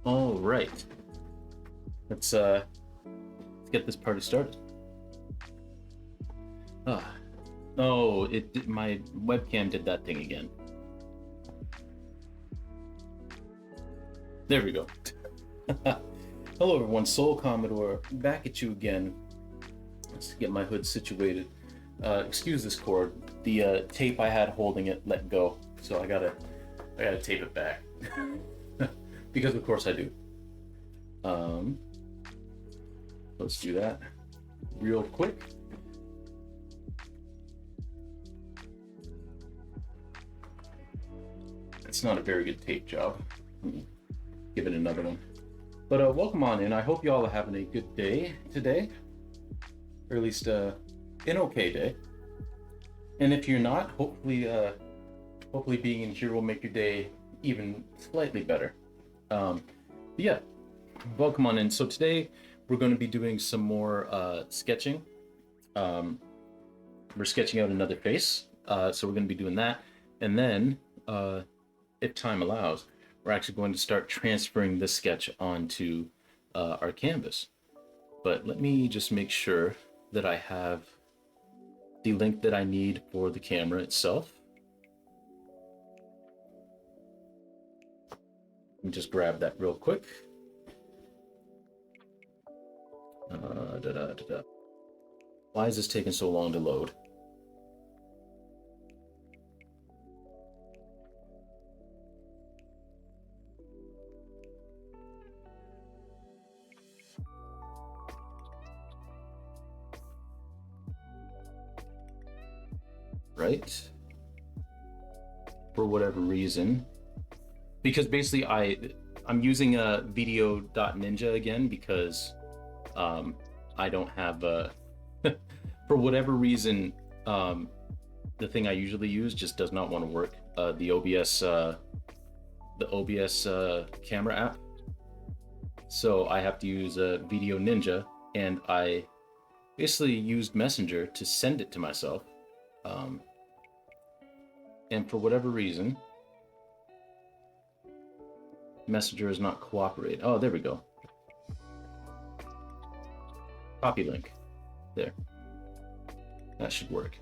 All right. Let's get this party started. Oh, my webcam did that thing again. There we go. Hello everyone, Soul Commodore back at you again. Let's get my hood situated. Excuse this cord. The tape I had holding it let go, so I gotta tape it back. Because of course I do. Let's do that real quick. It's not a very good tape job. Give it another one. But welcome on in. I hope you all are having a good day today, or at least an okay day. And if you're not, hopefully being in here will make your day even slightly better. Yeah, welcome on in. So today we're going to be doing some more sketching. We're sketching out another face, so we're going to be doing that, and then if time allows, we're actually going to start transferring this sketch onto our canvas. But let me just make sure that I have the link that I need for the camera itself. Let me just grab that real quick. Why is this taking so long to load? Right, for whatever reason, because basically I'm using a video.ninja again because I don't have for whatever reason the thing I usually use just does not want to work, the OBS camera app, so I have to use a Video Ninja, and I basically used Messenger to send it to myself. And for whatever reason, Messenger is not cooperating. Oh, there we go. Copy link. There. That should work.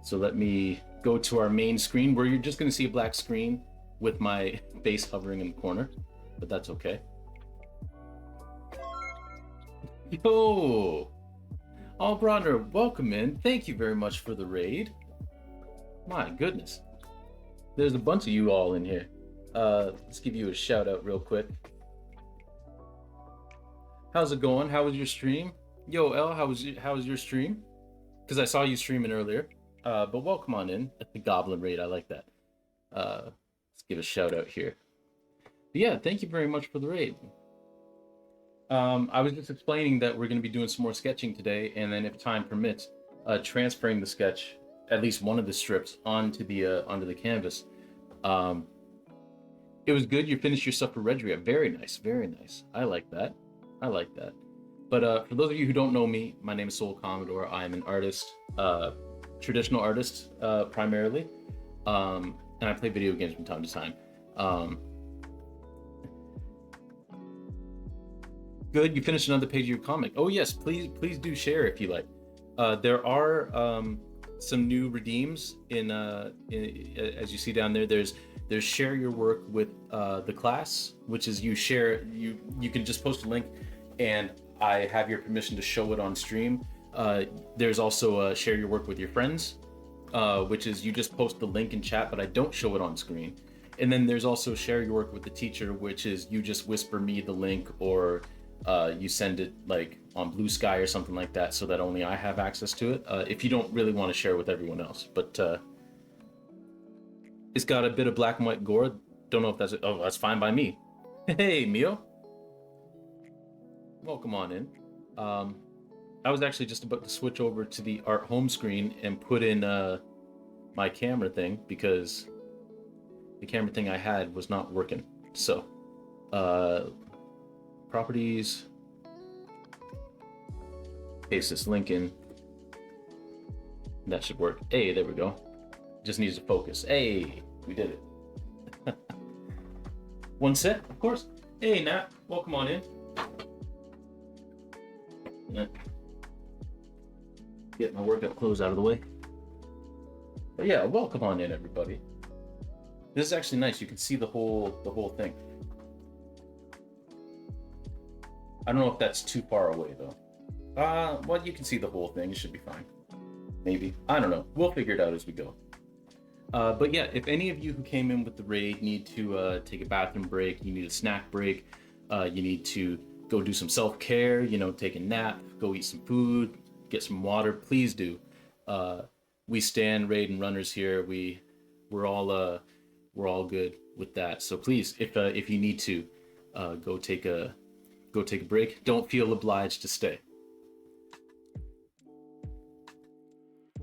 So let me go to our main screen where you're just going to see a black screen with my face hovering in the corner, but that's okay. Yo! All Bronner, welcome in. Thank you very much for the raid. My goodness. There's a bunch of you all in here. Let's give you a shout out real quick. How's it going? How was your stream? Yo, El, how was your stream? Because I saw you streaming earlier. But welcome on in at the Goblin raid. I like that. Let's give a shout out here. But yeah, thank you very much for the raid. I was just explaining that we're going to be doing some more sketching today, and then if time permits, transferring the sketch, at least one of the strips, onto the canvas. It was good. You finished your stuff for Regria. Very nice, very nice. I like that. But for those of you who don't know me, my name is Soul Commodore. I'm an artist, traditional artist primarily, and I play video games from time to time. Good. You finished another page of your comic. Oh yes, please do share if you like. There are some new redeems in as you see down there. There's share your work with the class, which is you can just post a link, and I have your permission to show it on stream. There's also share your work with your friends, which is you just post the link in chat, but I don't show it on screen. And then there's also share your work with the teacher, which is you just whisper me the link, or you send it like on Blue Sky or something like that, so that only I have access to it, if you don't really want to share with everyone else. But it's got a bit of black and white gore. Don't know if that's fine by me. Hey Mio, welcome on in. I was actually just about to switch over to the art home screen and put in my camera thing, because the camera thing I had was not working. So properties, paste this link in. That should work. Hey, there we go. Just needs to focus. Hey, we did it. One set, of course. Hey, Nat. Welcome on in. Get my workout clothes out of the way. But yeah, welcome on in, everybody. This is actually nice. You can see the whole thing. I don't know if that's too far away though. Well, you can see the whole thing. It should be fine. Maybe. I don't know. We'll figure it out as we go. But yeah, if any of you who came in with the raid need to take a bathroom break, you need a snack break, you need to go do some self-care, take a nap, go eat some food, get some water, please do. We stand raid and runners here. We're all good with that. So please, if you need to, go take a break. Don't feel obliged to stay.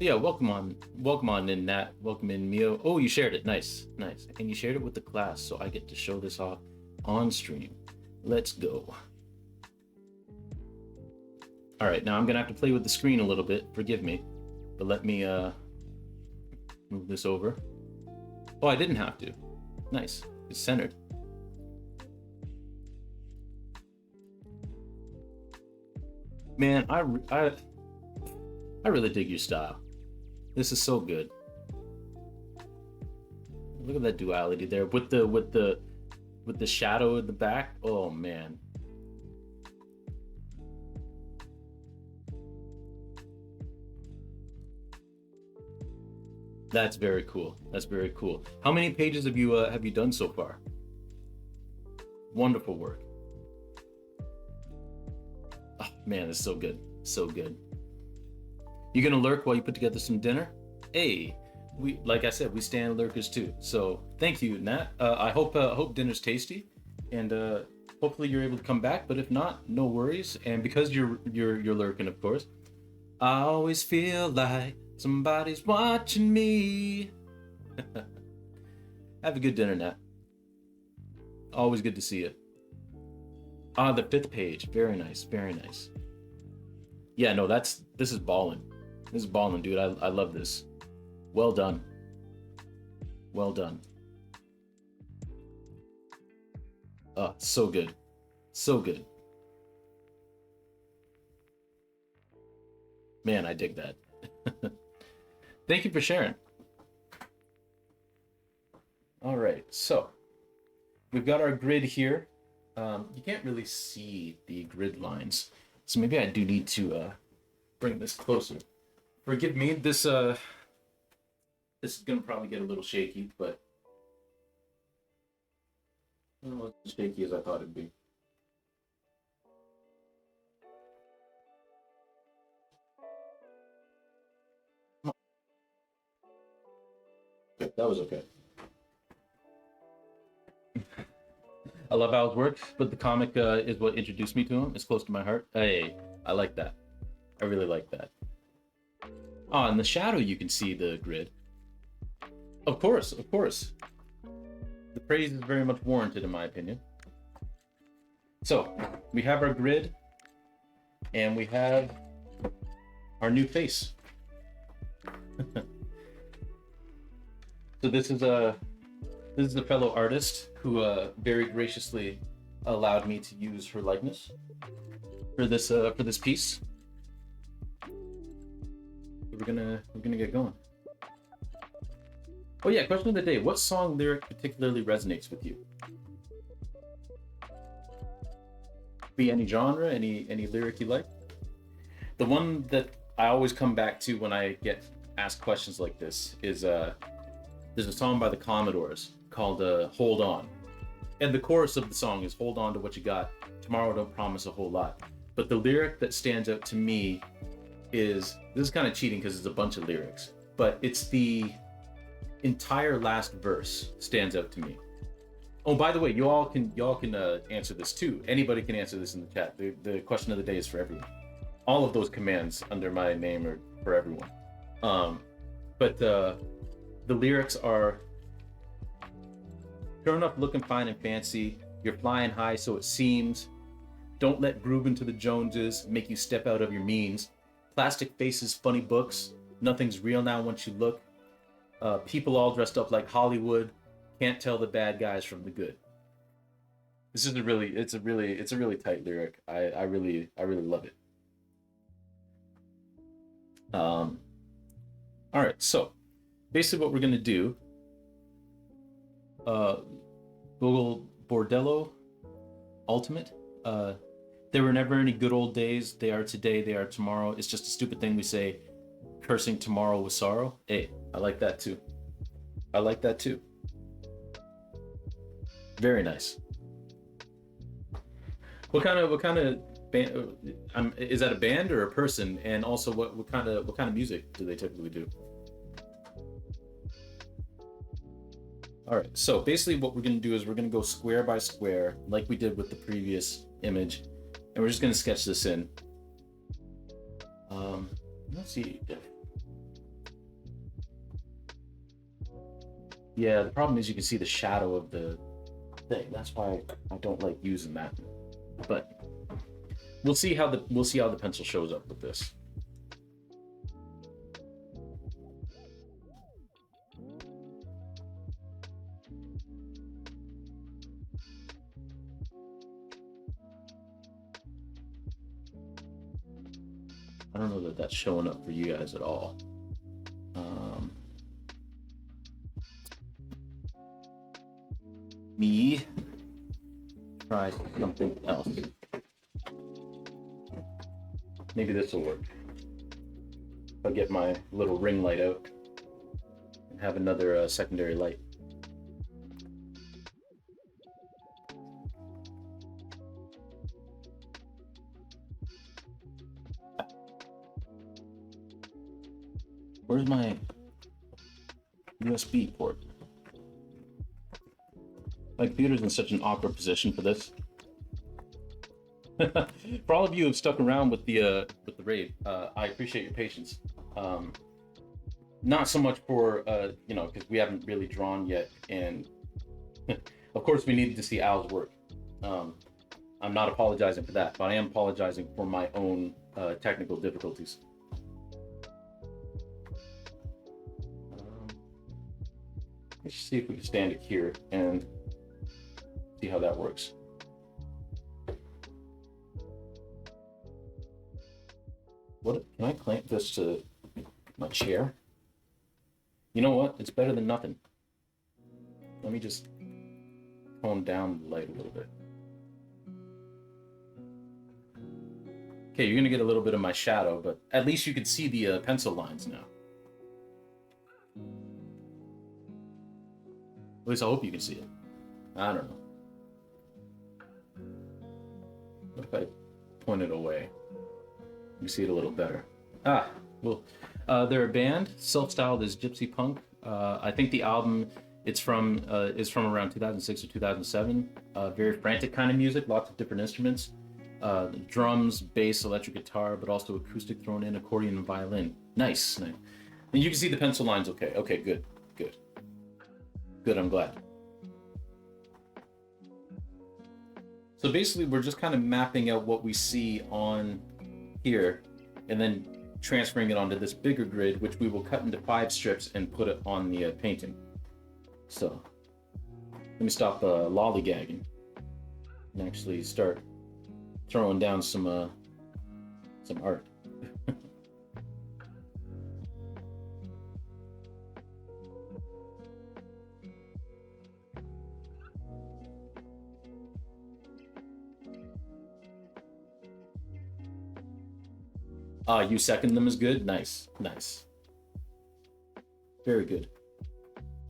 Yeah, welcome on in, Nat. Welcome in, Mio. Oh, you shared it. Nice. And you shared it with the class, so I get to show this off on stream. Let's go. All right, now I'm gonna have to play with the screen a little bit. Forgive me, but let me move this over. Oh, I didn't have to. Nice. It's centered. Man, I really dig your style. This is so good. Look at that duality there with the shadow at the back. Oh man. That's very cool. That's very cool. How many pages have you done so far? Wonderful work. Oh man, it's so good. So good. You gonna lurk while you put together some dinner? Hey, like I said, we stand lurkers too. So thank you, Nat. I hope dinner's tasty, and hopefully you're able to come back. But if not, no worries. And because you're lurking, of course, I always feel like somebody's watching me. Have a good dinner, Nat. Always good to see you. The 5th page. Very nice. Very nice. Yeah, no, this is ballin'. This is ballin', dude. I love this. Well done. Well done. So good. So good. Man, I dig that. Thank you for sharing. All right, so we've got our grid here. You can't really see the grid lines, so maybe I do need to bring this closer. Forgive me, this is gonna probably get a little shaky, but not as shaky as I thought it'd be. Okay, that was okay. I love Al's work, but the comic is what introduced me to him. It's close to my heart. Hey, I like that. I really like that. Oh, in the shadow you can see the grid. Of course, of course. The praise is very much warranted in my opinion. So, we have our grid, and we have our new face. So this is a fellow artist who very graciously allowed me to use her likeness for this piece. We're gonna get going. Oh yeah, question of the day: what song lyric particularly resonates with you? Be any genre, any lyric you like. The one that I always come back to when I get asked questions like this is there's a song by the Commodores called "Hold On," and the chorus of the song is "Hold on to what you got. Tomorrow don't promise a whole lot." But the lyric that stands out to me is, this is kind of cheating because it's a bunch of lyrics, but it's the entire last verse stands out to me. Oh, by the way, y'all can answer this too. Anybody can answer this in the chat. The question of the day is for everyone. All of those commands under my name are for everyone. But the lyrics are: sure enough, looking fine and fancy. You're flying high, so it seems. Don't let grooving to the Joneses make you step out of your means. Plastic faces, funny books. Nothing's real now once you look. People all dressed up like Hollywood. Can't tell the bad guys from the good. This is it's a really tight lyric. I really love it. Um, all right, so basically what we're gonna do, uh, Google Bordello Ultimate. Uh, there were never any good old days. They are today. They are tomorrow. It's just a stupid thing we say, cursing tomorrow with sorrow. Hey, I like that too. I like that too. Very nice. What kind of band? Is that a band or a person? And also, what kind of music do they typically do? All right. So basically, what we're gonna do is we're gonna go square by square, like we did with the previous image, and we're just gonna sketch this in. Um, let's see. Yeah, the problem is you can see the shadow of the thing. That's why I don't like using that. But we'll see how the pencil shows up with this. I don't know that that's showing up for you guys at all. Um, me try something else. Maybe this will work. If I get my little ring light out and have another secondary light. Where's my USB port? My computer's in such an awkward position for this. For all of you who've stuck around with the raid, I appreciate your patience. Um, Not so much for you know, because we haven't really drawn yet, and of course we needed to see Al's work. Um, I'm not apologizing for that, but I am apologizing for my own technical difficulties. Let's see if we can stand it here and see how that works. What can I clamp this to my chair? You know what? It's better than nothing. Let me just tone down the light a little bit. Okay, you're gonna get a little bit of my shadow, but at least you can see the pencil lines now. At least I hope you can see it. I don't know. What if I point it away? You see it a little better. Ah, well, they're a band, self-styled as gypsy punk. I think the album is from around 2006 or 2007. Very frantic kind of music, lots of different instruments, drums, bass, electric guitar, but also acoustic thrown in, accordion, and violin. Nice, nice. And you can see the pencil lines. Okay, okay, good, good, good. I'm glad. So basically, we're just kind of mapping out what we see on here, and then transferring it onto this bigger grid, which we will cut into 5 strips and put it on the painting. So let me stop lollygagging and actually start throwing down some art. You second them as good? Nice, nice. Very good.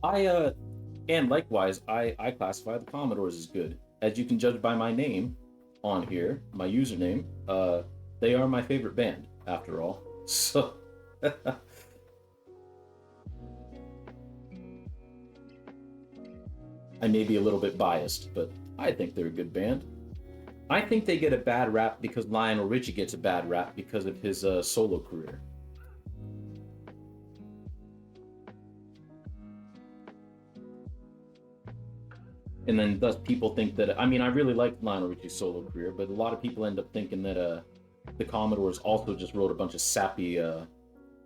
And likewise, I classify the Commodores as good. As you can judge by my name on here, my username, they are my favorite band, after all. So, I may be a little bit biased, but I think they're a good band. I think they get a bad rap because Lionel Richie gets a bad rap because of his solo career. And then thus people think that, I mean, I really liked Lionel Richie's solo career, but a lot of people end up thinking that the Commodores also just wrote a bunch of sappy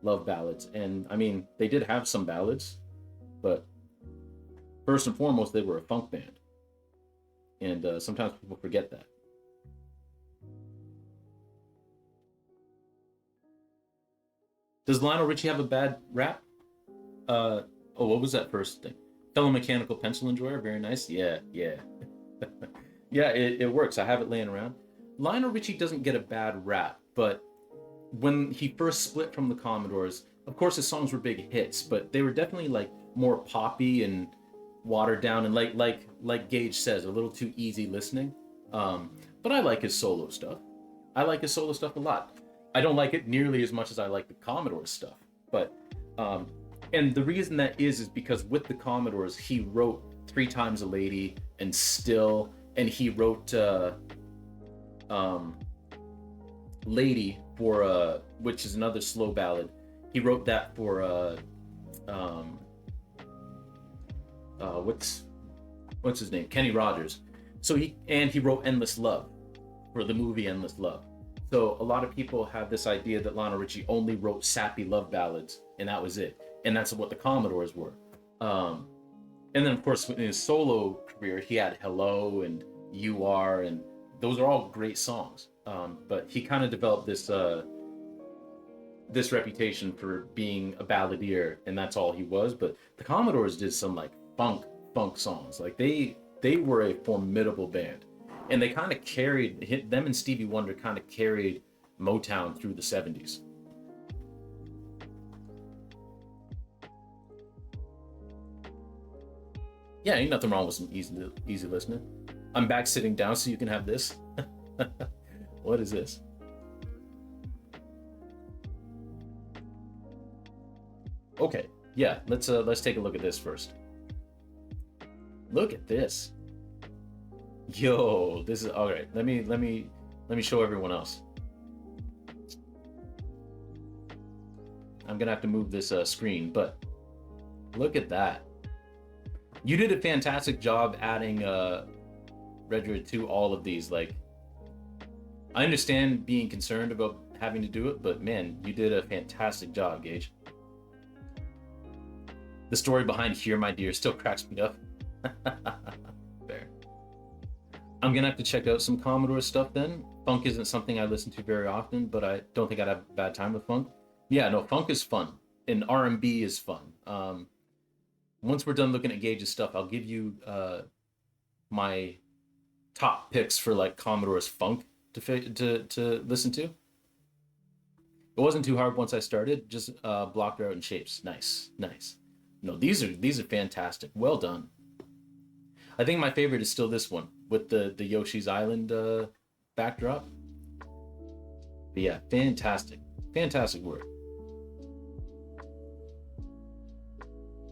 love ballads. And I mean, they did have some ballads, but first and foremost, they were a funk band. and sometimes people forget that. Does Lionel Richie have a bad rap? Oh, what was that first thing? Fellow mechanical pencil enjoyer, very nice. Yeah, yeah. Yeah, it works. I have it laying around. Lionel Richie doesn't get a bad rap, but when he first split from the Commodores, of course his songs were big hits, but they were definitely like more poppy and watered down, and like Gage says, a little too easy listening. But I like his solo stuff. I like his solo stuff a lot. I don't like it nearly as much as I like the Commodores stuff, but um, and the reason that is because with the Commodores he wrote Three Times a Lady and Still, and he wrote um, Lady for which is another slow ballad. He wrote that for um what's his name? Kenny Rogers. So he wrote Endless Love for the movie Endless Love. So a lot of people have this idea that Lionel Richie only wrote sappy love ballads and that was it. And that's what the Commodores were. And then of course in his solo career he had Hello and You Are, and those are all great songs. But he kind of developed this reputation for being a balladeer, and that's all he was. But the Commodores did some like funk songs. Like they were a formidable band, and they kind of carried them, and Stevie Wonder kind of carried Motown through the 70s. Yeah, ain't nothing wrong with some easy listening. I'm back sitting down so you can have this. What is this? Okay, yeah, let's take a look at this first. Look at this. Yo, this is all right. Let me show everyone else. I'm gonna have to move this screen, but look at that. You did a fantastic job adding Redred to all of these. Like, I understand being concerned about having to do it, but man, you did a fantastic job, Gage. The story behind Here, My Dear still cracks me up. Fair. I'm gonna have to check out some Commodore stuff then. Funk isn't something I listen to very often, but I don't think I'd have a bad time with funk. Yeah, no, funk is fun, and R&B is fun. Once we're done looking at Gage's stuff, I'll give you my top picks for like Commodore's funk to listen to. It wasn't too hard once I started. Just blocked out in shapes. Nice, nice. No, these are fantastic. Well done. I think my favorite is still this one with the Yoshi's Island backdrop. But yeah, fantastic, fantastic work.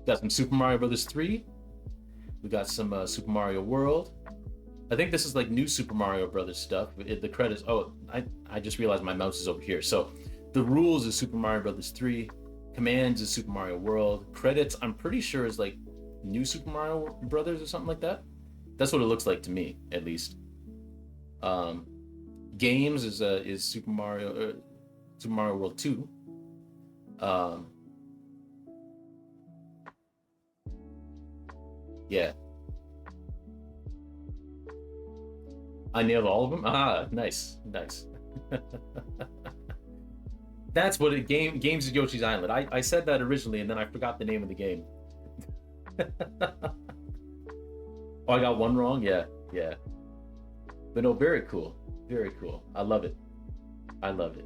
Got some Super Mario Brothers 3. We got some Super Mario World. I think this is like new Super Mario Brothers stuff. The credits. Oh, I just realized my mouse is over here. So the rules is Super Mario Brothers 3. Commands is Super Mario World. Credits, I'm pretty sure is like new Super Mario Brothers or something like that. That's what it looks like to me, at least. Games is Super Mario World 2. Yeah, I nailed all of them. Ah, nice, nice. That's what it games is Yoshi's Island. I said that originally and then I forgot the name of the game. Oh, I got one wrong? Yeah, yeah. But no, very cool. Very cool. I love it. I love it.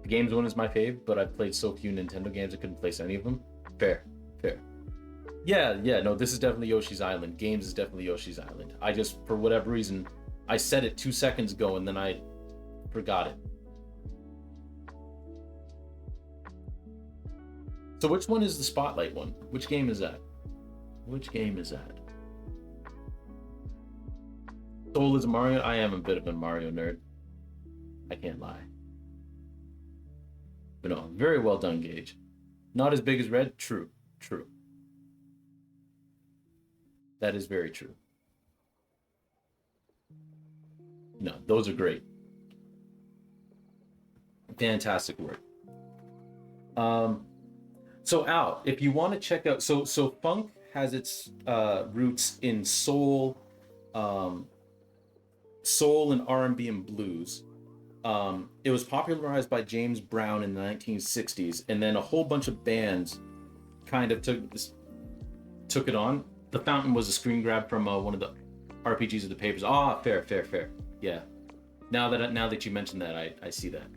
The games one is my fave, but I've played so few Nintendo games I couldn't place any of them. Fair, fair. Yeah, yeah, no, this is definitely Yoshi's Island. Games is definitely Yoshi's Island. I just, for whatever reason, I said it 2 seconds ago and then I forgot it. So which one is the Spotlight one? Which game is that? Which game is that? Soul is a Mario? I am a bit of a Mario nerd. I can't lie. But no, very well done, Gage. Not as big as Red? True, true. That is very true. No, those are great. Fantastic work. So Al, if you want to check out, so funk has its roots in soul, soul and R&B and blues. It was popularized by James Brown in the 1960s, and then a whole bunch of bands kind of took it on. The Fountain was a screen grab from one of the RPGs of the Papers. Ah, fair. Yeah. Now that you mentioned that, I see that.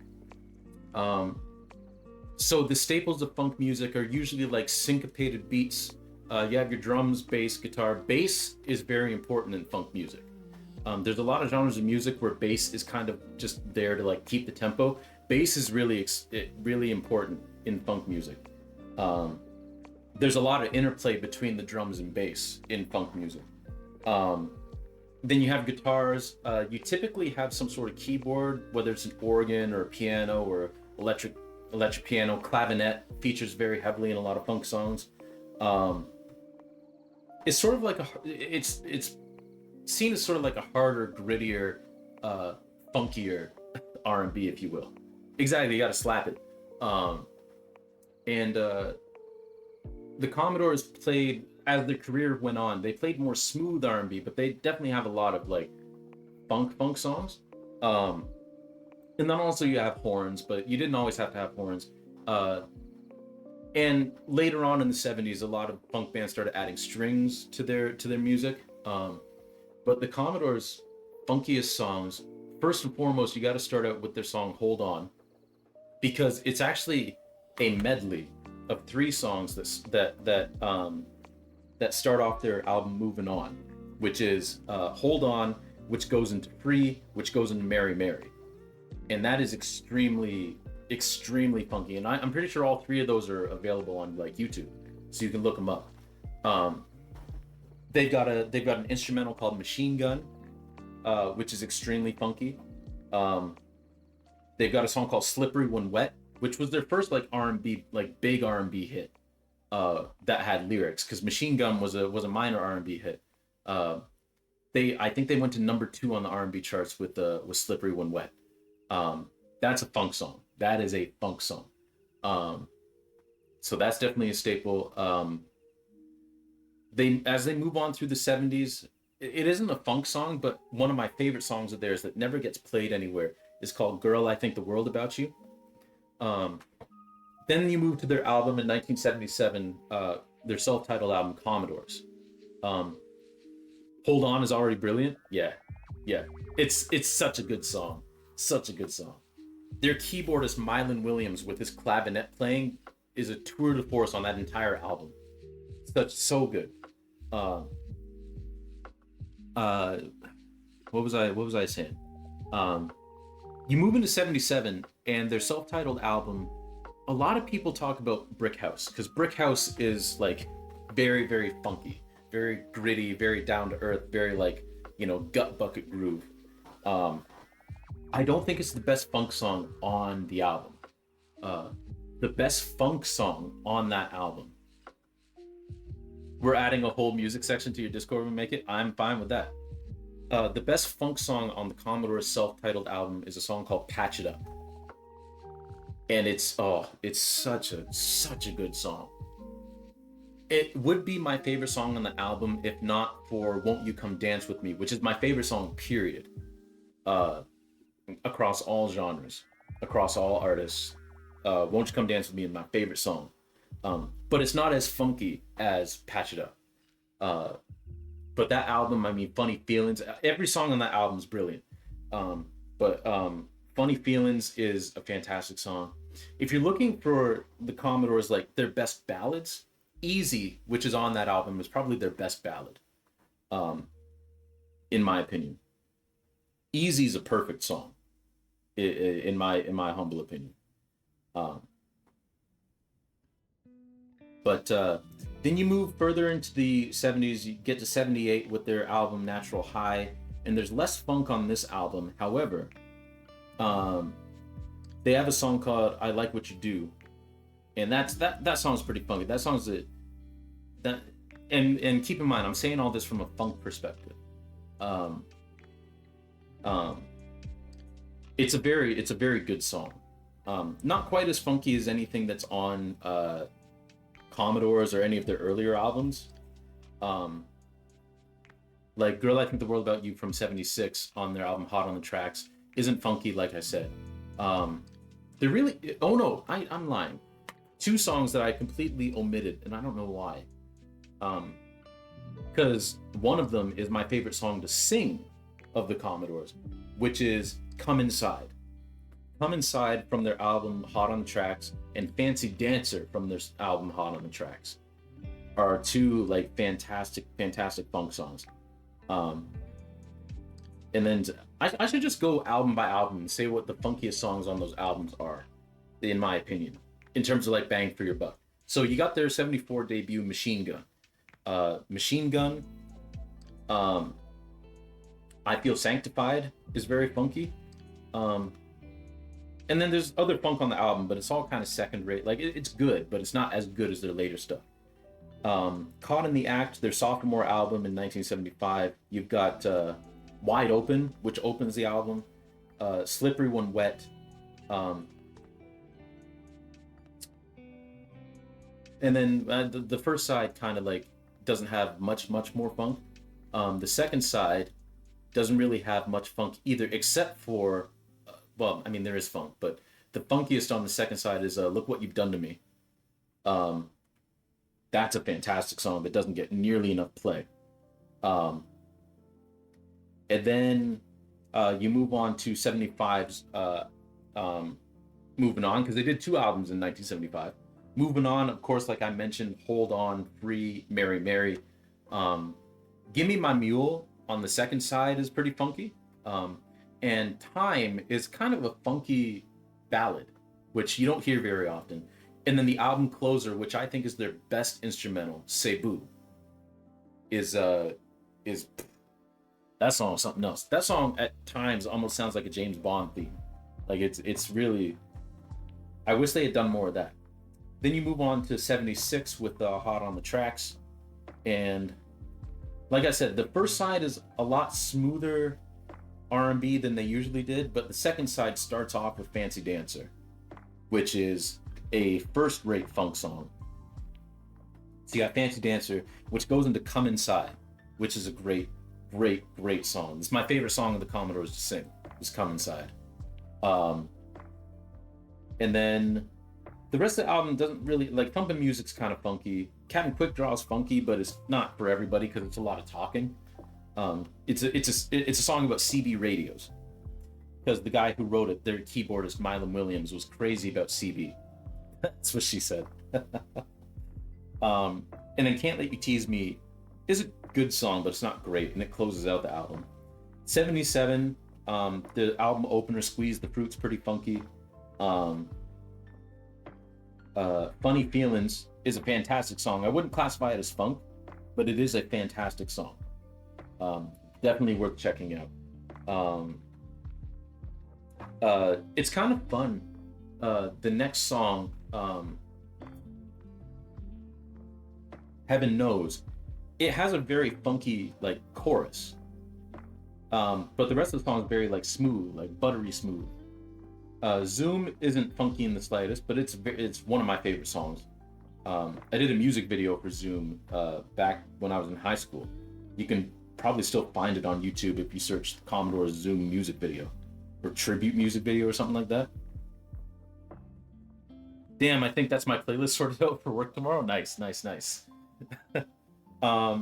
So the staples of funk music are usually like syncopated beats. You have your drums, bass, guitar. Bass is very important in funk music. There's a lot of genres of music where bass is kind of just there to like keep the tempo. Bass is really important in funk music. There's a lot of interplay between the drums and bass in funk music. Then you have guitars. You typically have some sort of keyboard, whether it's an organ or a piano or electric piano. Clavinet features very heavily in a lot of funk songs. It's sort of like it's seen as sort of like a harder, grittier, funkier R&B, if you will. Exactly, you got to slap it. And the Commodores played, as their career went on, they played more smooth R&B, but they definitely have a lot of like funk songs. And then also you have horns, but you didn't always have to have horns. And later on in the 70s, a lot of funk bands started adding strings to their music. But the Commodores' funkiest songs, first and foremost, you got to start out with their song "Hold On," because it's actually a medley of 3 songs that start off their album "Moving On," which is "Hold On," which goes into "Free," which goes into "Mary Mary," and that is extremely funky. And I'm pretty sure all 3 of those are available on like YouTube, so you can look them up. They've got an instrumental called "Machine Gun," which is extremely funky. They've got a song called "Slippery When Wet," which was their first like R&B, like big R&B hit that had lyrics, because "Machine Gun" was a minor R&B hit. I think they went to number 2 on the R&B charts with "Slippery When Wet." That's a funk song. That is a funk song. So that's definitely a staple. As they move on through the 70s, it isn't a funk song, but one of my favorite songs of theirs that never gets played anywhere is called "Girl, I Think the World About You." Then you move to their album in 1977, their self-titled album "Commodores." "Hold On" is already brilliant. Yeah. It's such a good song. Such a good song. Their keyboardist Mylan Williams with his clavinet playing is a tour de force on that entire album. So good. What was I saying? You move into 77 and their self-titled album, a lot of people talk about Brick House, because Brick House is like very, very funky, very gritty, very down to earth, very like, gut bucket groove. I don't think it's the best funk song on the album. The best funk song on that album. We're adding a whole music section to your Discord when we make it. I'm fine with that. The best funk song on the Commodore's self-titled album is a song called "Patch It Up," and it's such a good song. It would be my favorite song on the album if not for "Won't You Come Dance With Me," which is my favorite song, period. Across all genres, across all artists. "Won't You Come Dance With Me" is my favorite song. But it's not as funky as "Patch It Up." But that album, I mean, "Funny Feelings," every song on that album is brilliant. But "Funny Feelings" is a fantastic song. If you're looking for the Commodores, like their best ballads, "Easy," which is on that album, is probably their best ballad, in my opinion. "Easy" is a perfect song, in my humble opinion. But then you move further into the 70s, you get to 78 with their album "Natural High," and there's less funk on this album. However, they have a song called "I Like What You Do," and that song's pretty funky. That song's and keep in mind, I'm saying all this from a funk perspective. It's a very good song. Not quite as funky as anything that's on Commodores or any of their earlier albums. Like Girl I Think the World About You from 76 on their album Hot on the Tracks isn't funky, like I said. They're really, oh no, I'm lying. Two songs that I completely omitted, and I don't know why. Because one of them is my favorite song to sing of the Commodores, which is Come Inside. Come Inside from their album Hot on the Tracks and Fancy Dancer from their album Hot on the Tracks are two like fantastic funk songs. Um, and then I should just go album by album and say what the funkiest songs on those albums are, in my opinion, in terms of like bang for your buck. So you got their 74 debut Machine Gun. Machine Gun, I Feel Sanctified is very funky. And then there's other funk on the album, but it's all kind of second rate. Like it's good, but it's not as good as their later stuff. Caught in the Act, their sophomore album in 1975. You've got Wide Open, which opens the album. Slippery When Wet. And then the first side kind of like doesn't have much more funk. The second side doesn't really have much funk either, except for, well, I mean there is funk, but the funkiest on the second side is Look What You've Done to Me. That's a fantastic song that doesn't get nearly enough play. And then you move on to 75's Moving On, because they did two albums in 1975. Moving On, of course, like I mentioned, Hold On, Free, Mary Mary. Give Me My Mule on the second side is pretty funky. And Time is kind of a funky ballad, which you don't hear very often. And then the album closer, which I think is their best instrumental, Cebu, is that song something else. That song at times almost sounds like a James Bond theme. Like it's really, I wish they had done more of that. Then you move on to 76 with Hot on the Tracks. And like I said, the first side is a lot smoother R&B than they usually did, but the second side starts off with Fancy Dancer, which is a first-rate funk song. So you got Fancy Dancer, which goes into Come Inside, which is a great song. It's my favorite song of the Commodores to sing, is Come Inside. And then the rest of the album doesn't really, like, Thumpin' Music's kind of funky. Captain Quick Draw's funky, but it's not for everybody because it's a lot of talking. It's a song about CB radios, because the guy who wrote it, their keyboardist Mylon Williams, was crazy about CB. That's what she said. And then Can't Let You Tease Me is a good song, but it's not great, and it closes out the album. 77, the album opener, Squeeze the Fruit's pretty funky. Funny Feelings is a fantastic song. I wouldn't classify it as funk, but it is a fantastic song. Definitely worth checking out. It's kind of fun. The next song, Heaven Knows, it has a very funky like chorus, but the rest of the song is very like smooth, like buttery smooth. Zoom isn't funky in the slightest, but it's one of my favorite songs. I did a music video for Zoom back when I was in high school. You can probably still find it on YouTube if you search Commodore's Zoom music video or tribute music video or something like that. Damn, I think that's my playlist sorted out for work tomorrow. Nice. And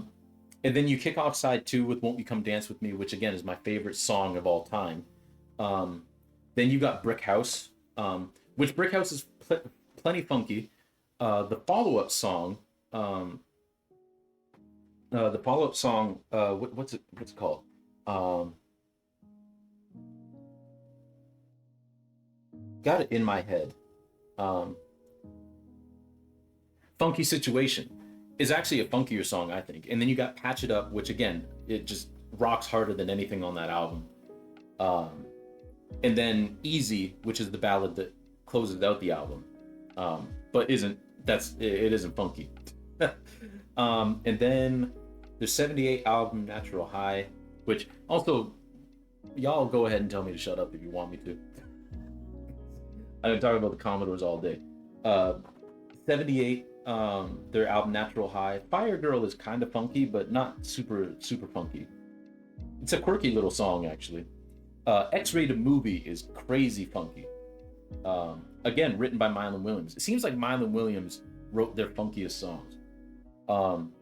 then you kick off side 2 with Won't You Come Dance With Me, which again is my favorite song of all time. Then you got Brick House, which Brick House is plenty funky. The follow-up song, what's it called? Got it in my head. Funky Situation is actually a funkier song, I think. And then you got Patch It Up, which again, it just rocks harder than anything on that album. And then Easy, which is the ballad that closes out the album, but it isn't funky. And then the 78 album Natural High, which also, y'all go ahead and tell me to shut up if you want me to. I've been talking about the Commodores all day. 78, their album Natural High. Fire Girl is kind of funky, but not super funky. It's a quirky little song, actually. X-Rated Movie is crazy funky. Again, written by Mylon Williams. It seems like Mylon Williams wrote their funkiest songs. Um,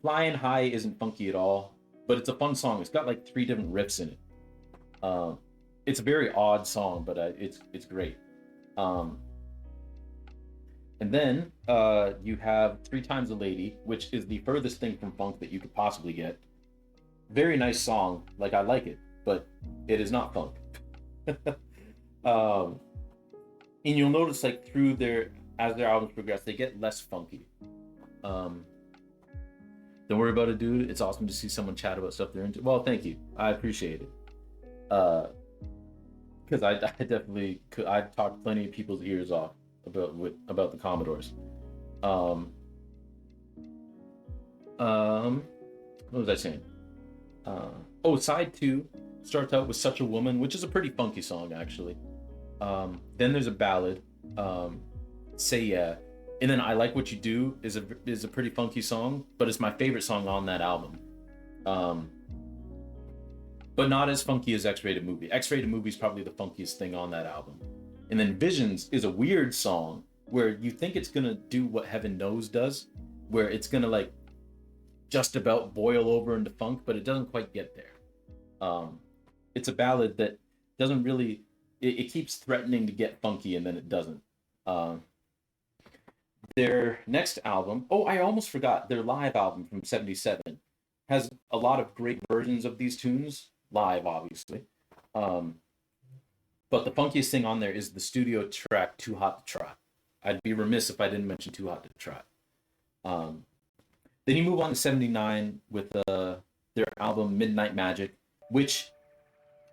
Flying High isn't funky at all, but it's a fun song. It's got like 3 different riffs in it. Um, it's a very odd song, but it's great. Um, and then you have Three Times a Lady, which is the furthest thing from funk that you could possibly get. Very nice song, like I like it, but it is not funk. um, and you'll notice like through their as their albums progress, they get less funky. Um, don't worry about it, dude. It's awesome to see someone chat about stuff they're into. Well, thank you. I appreciate it. Because I definitely could. I talked plenty of people's ears off about the Commodores. Um, what was I saying? Side 2 starts out with Such a Woman, which is a pretty funky song, actually. Then there's a ballad, Say Yeah. And then I Like What You Do is a pretty funky song, but it's my favorite song on that album. But not as funky as X-Rated Movie. X-Rated Movie is probably the funkiest thing on that album. And then Visions is a weird song where you think it's gonna do what Heaven Knows does, where it's gonna like just about boil over into funk, but it doesn't quite get there. It's a ballad that doesn't really, it keeps threatening to get funky and then it doesn't. Their next album, I almost forgot, their live album from 77 has a lot of great versions of these tunes, live obviously. But the funkiest thing on there is the studio track Too Hot to Try. I'd be remiss if I didn't mention Too Hot to Try. Then you move on to 79 with their album Midnight Magic, which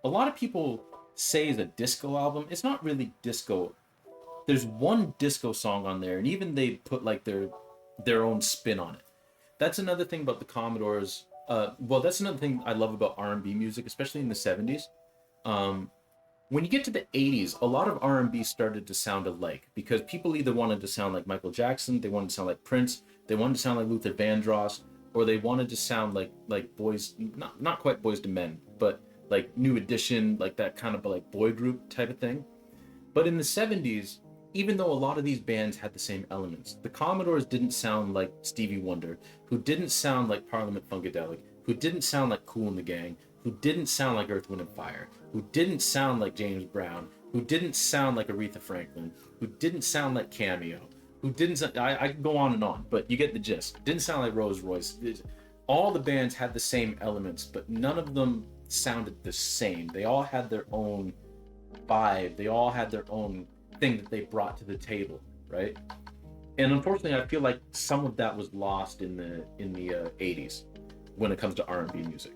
a lot of people say is a disco album. It's not really disco. There's one disco song on there, and even they put like their own spin on it. That's another thing about the Commodores. That's another thing I love about R&B music, especially in the 70s. When you get to the 80s, a lot of R&B started to sound alike because people either wanted to sound like Michael Jackson, they wanted to sound like Prince, they wanted to sound like Luther Vandross, or they wanted to sound like boys, not quite Boys to Men, but like New Edition, like that kind of like boy group type of thing. But in the 70s, even though a lot of these bands had the same elements, the Commodores didn't sound like Stevie Wonder, who didn't sound like Parliament Funkadelic, who didn't sound like Kool and the Gang, who didn't sound like Earth, Wind and Fire, who didn't sound like James Brown, who didn't sound like Aretha Franklin, who didn't sound like Cameo, who didn't sound, I could go on and on, but you get the gist. Didn't sound like Rose Royce. All the bands had the same elements, but none of them sounded the same. They all had their own vibe. They all had their own thing that they brought to the table, right? And unfortunately, I feel like some of that was lost in the 80s when it comes to R&B music.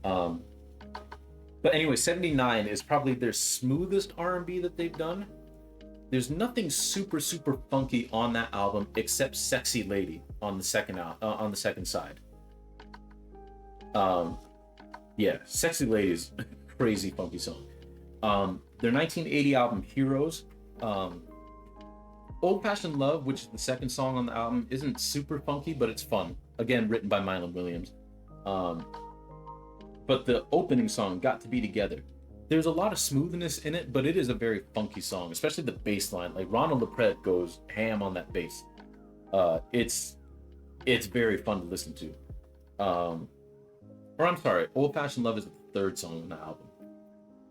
But anyway, 79 is probably their smoothest R&B that they've done. There's nothing super funky on that album except "Sexy Lady" on the second side. "Sexy Lady" is a crazy funky song. Their 1980 album "Heroes." "Old Fashioned Love," which is the second song on the album, isn't super funky, but it's fun. Again, written by Mylon Williams. But the opening song, "Got to Be Together," there's a lot of smoothness in it, but it is a very funky song, especially the bass line. Like Ronald LaPret goes ham on that bass. It's very fun to listen to. "Old Fashioned Love" is the third song on the album.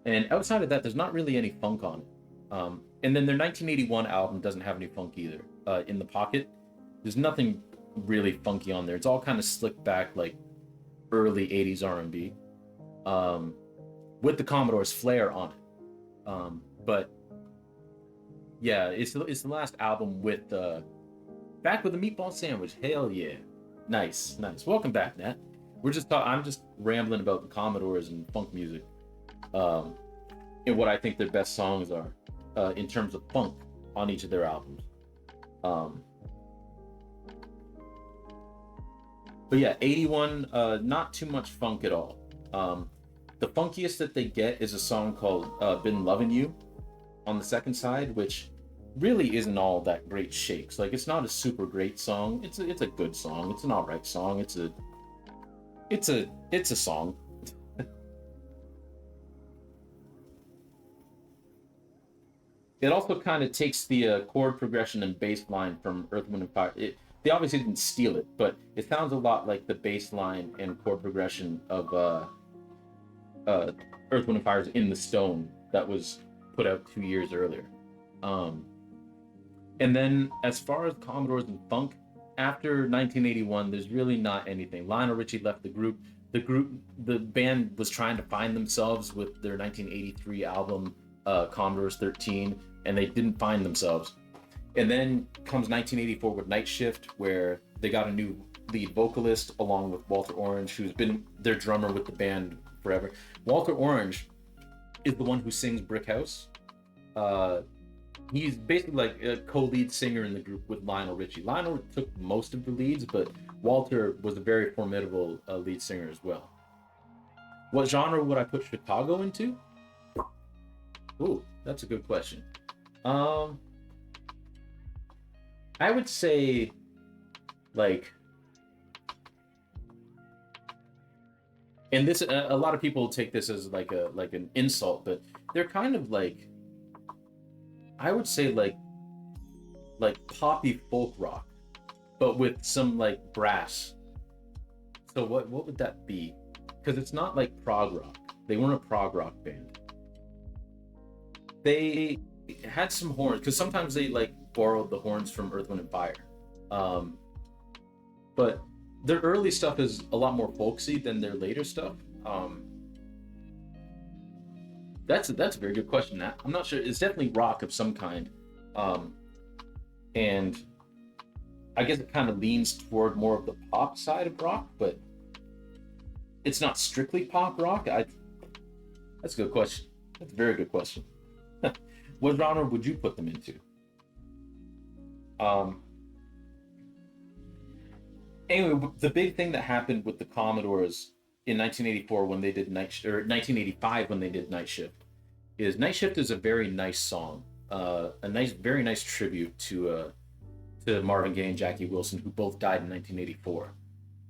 And outside of that, there's not really any funk on it. And then their 1981 album doesn't have any funk either. "In the Pocket," there's nothing really funky on there. It's all kind of slicked back, like early 80s R&B, with the Commodore's flair on it. But yeah, it's the last album with back with a meatball sandwich. Hell yeah, nice. Welcome back, Nat. I'm just rambling about the Commodores and funk music, and what I think their best songs are in terms of funk on each of their albums. But yeah, 81, not too much funk at all. The funkiest that they get is a song called "Been Loving You" on the second side, which really isn't all that great shakes. Like, it's not a super great song. It's a good song. It's an alright song. It's a song. It also kind of takes the chord progression and bass line from Earth, Wind, and Fire. They obviously didn't steal it, but it sounds a lot like the bass line and chord progression of uh, Earth, Wind, and Fire's In the Stone that was put out 2 years earlier. Um, and then as far as Commodores and funk, after 1981, there's really not anything. Lionel Richie left the group. The band was trying to find themselves with their 1983 album, Commodores 13, and they didn't find themselves. And then comes 1984 with Night Shift, where they got a new lead vocalist along with Walter Orange, who's been their drummer with the band forever. Walter Orange is the one who sings Brick House. Uh, he's basically like a co-lead singer in the group with Lionel Richie. Lionel took most of the leads, but Walter was a very formidable lead singer as well. What genre would I put Chicago into? Ooh, that's a good question. Um, I would say like, and this a lot of people take this as like an insult, but they're kind of like, I would say like poppy folk rock, but with some like brass. So what would that be? Because it's not like prog rock. They weren't a prog rock band. They had some horns because sometimes they like borrowed the horns from Earth, Wind, and Fire. Um, but their early stuff is a lot more folksy than their later stuff. Um, that's a very good question. I'm not sure. It's definitely rock of some kind, um, and I guess it kind of leans toward more of the pop side of rock, but it's not strictly pop rock. That's a good question. That's a very good question. What genre would you put them into? Um, anyway, the big thing that happened with the Commodores in 1984 when they did or 1985 when they did Night Shift is Night Shift is a very nice song, very nice tribute to Marvin Gaye and Jackie Wilson, who both died in 1984.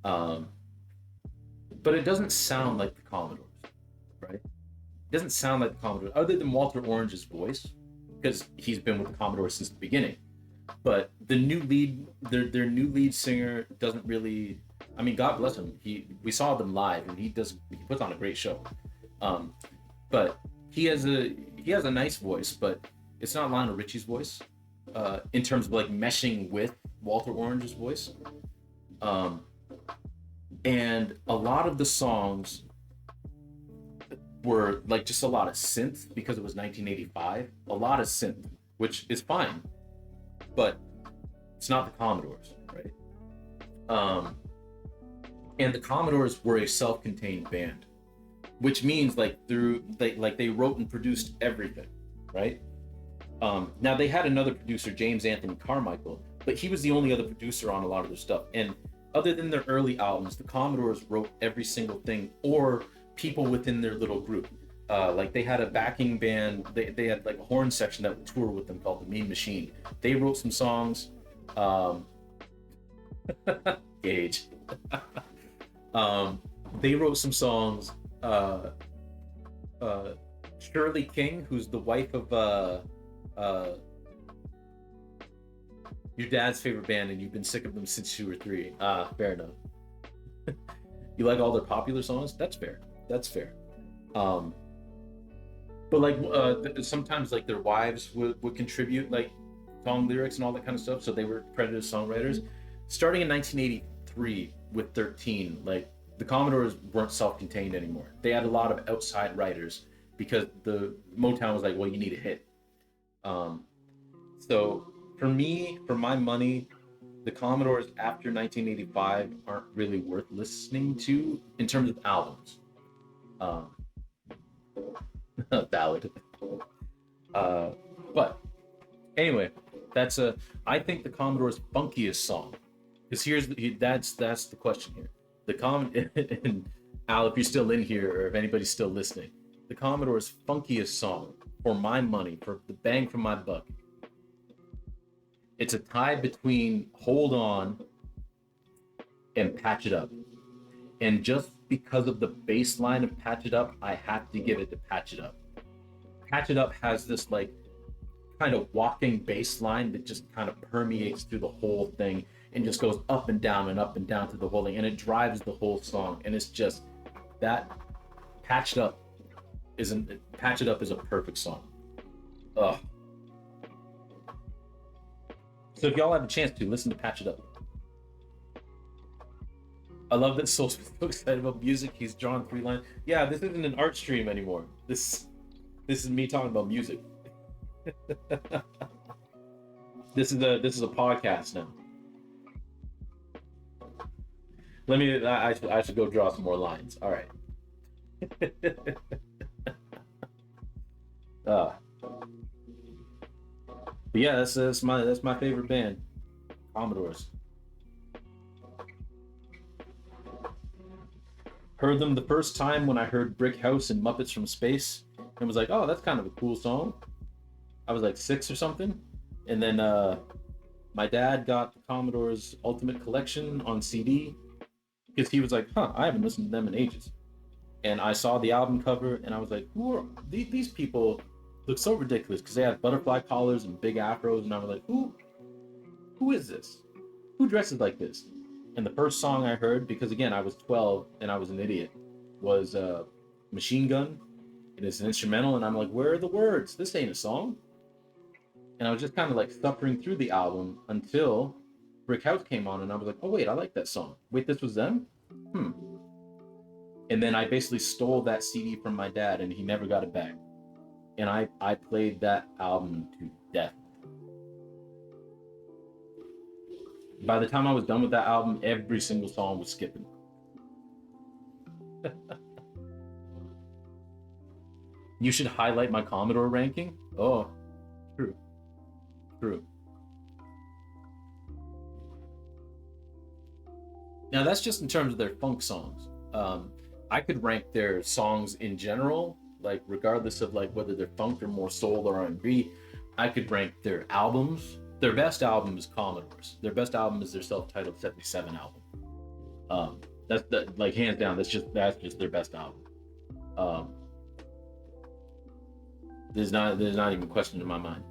Um, but it doesn't sound like the Commodores, right? It doesn't sound like the Commodores, other than Walter Orange's voice, because he's been with the Commodores since the beginning. But the new lead, their new lead singer doesn't really. I mean, God bless him. We saw them live, and he puts on a great show. Um, but he has a nice voice, but it's not Lionel Richie's voice in terms of like meshing with Walter Orange's voice. And a lot of the songs were like just a lot of synth because it was 1985. A lot of synth, which is fine, but it's not the Commodores, right? And the Commodores were a self-contained band, which means like they wrote and produced everything, right? Now they had another producer, James Anthony Carmichael, but he was the only other producer on a lot of their stuff. And other than their early albums, the Commodores wrote every single thing, or people within their little group. Like they had a backing band, they had like a horn section that would tour with them called the Mean Machine. They wrote some songs. Gage. They wrote some songs. Shirley King, who's the wife of your dad's favorite band, and you've been sick of them since you were 3. Fair enough. You like all their popular songs? That's fair. That's fair. But like sometimes like their wives would contribute like song lyrics and all that kind of stuff, so they were credited as songwriters. Starting in 1983 with 13, like the Commodores weren't self-contained anymore. They had a lot of outside writers because the Motown was like, well, you need a hit. So for me, for my money, the Commodores after 1985 aren't really worth listening to in terms of albums. Valid. But anyway, I think the Commodore's funkiest song, because that's the question here. And Al, if you're still in here, or if anybody's still listening, the Commodore's funkiest song, for my money, for the bang for my buck, it's a tie between Hold On and Patch It Up. And just because of the bass line of Patch It Up, I have to give it to Patch It Up. Patch It Up has this like kind of walking bass line that just kind of permeates through the whole thing and just goes up and down and up and down through the whole thing, and it drives the whole song. And it's just that patched up isn't Patch It Up is a perfect song. Ugh. So if y'all have a chance to listen to Patch It Up. I love that Soul's so excited about music. He's drawn 3 lines. Yeah, this isn't an art stream anymore. This is me talking about music. This is a podcast now. I should go draw some more lines. All right. But yeah, that's my favorite band, Commodores. Heard them the first time when I heard Brick House and Muppets from Space, and was like, oh, that's kind of a cool song. I was like 6 or something, and then my dad got the Commodores Ultimate Collection on CD because he was like, huh, I haven't listened to them in ages. And I saw the album cover, and I was like, who are these people? Look so ridiculous because they had butterfly collars and big afros, and I was like, who is this? Who dresses like this? And the first song I heard, because again I was 12 and I was an idiot, was Machine Gun, and it's an instrumental, and I'm like, where are the words? This ain't a song. And I was just kind of like suffering through the album until Brick House came on, and I was like, oh wait, I like that song. Wait, this was them? And then I basically stole that CD from my dad, and he never got it back. And I played that album to death. By the time I was done with that album, every single song was skipping. You should highlight my Commodore ranking? Oh, true. Now that's just in terms of their funk songs. I could rank their songs in general, like regardless of like whether they're funk or more soul or R&B. I could rank their albums. Their best album is Commodores. Their best album is their self-titled 77 album. That's like hands down. That's just their best album. There's not even a question in my mind.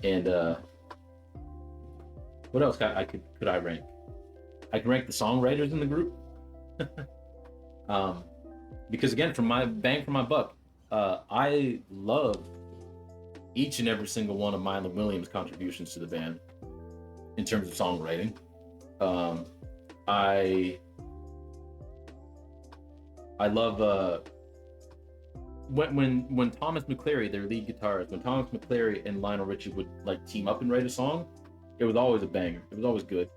And what else could I rank? I can rank the songwriters in the group. Because again, from my bang for my buck, I love each and every single one of Milo Williams' contributions to the band in terms of songwriting. I love when Thomas McClary, their lead guitarist, when Thomas McClary and Lionel Richie would like team up and write a song, it was always a banger. It was always good.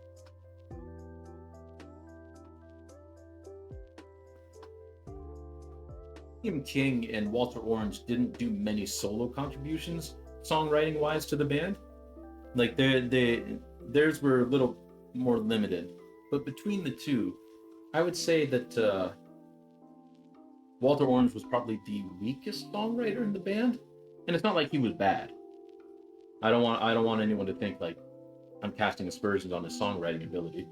William King and Walter Orange didn't do many solo contributions songwriting wise to the band. Like theirs were a little more limited, but between the two, I would say that Walter Orange was probably the weakest songwriter in the band, and it's not like he was bad. I don't want anyone to think like I'm casting aspersions on his songwriting ability.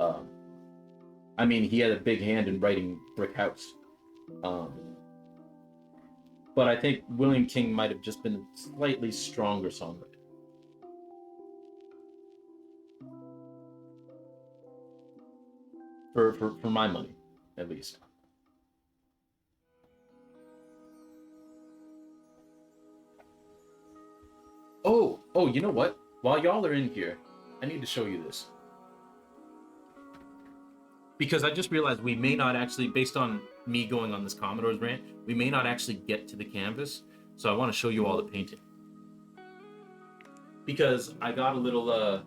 I mean, he had a big hand in writing Brick House. But I think William King might have just been a slightly stronger songwriter. For my money, at least. Oh, you know what? While y'all are in here, I need to show you this. Because I just realized we may not actually, based on me going on this Commodores rant, we may not actually get to the canvas. So I want to show you all the painting. Because I got a little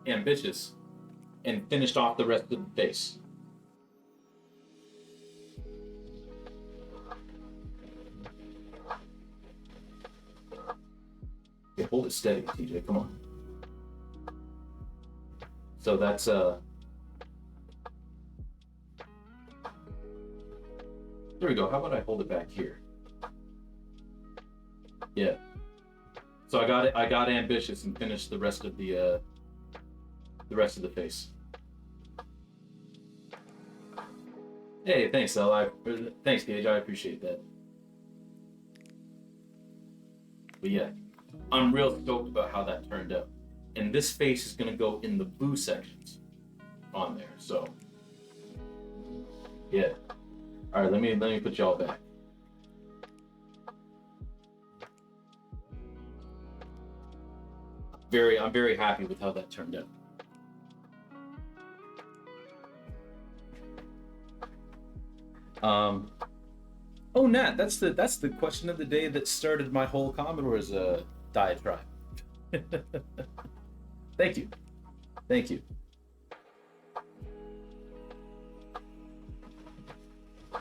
ambitious and finished off the rest of the face. Okay, hold it steady, TJ, come on. So that's there we go. How about I hold it back here? Yeah. So I got ambitious and finished the rest of the face. Hey, thanks, L. Thanks, Gage. I appreciate that. But yeah, I'm real stoked about how that turned out. And this face is gonna go in the blue sections on there. So yeah. All right, let me put y'all back. I'm very happy with how that turned out. Um, oh, Nat, that's the question of the day that started my whole Commodore's diatribe. Thank you, thank you. I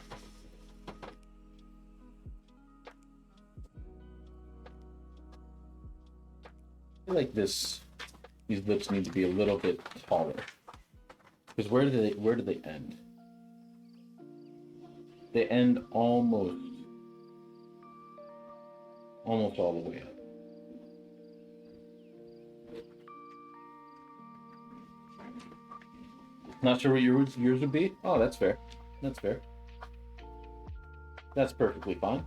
feel like these lips need to be a little bit taller. Because where do they end? They end almost all the way up. Not sure what yours would be. Oh, that's fair. That's fair. That's perfectly fine.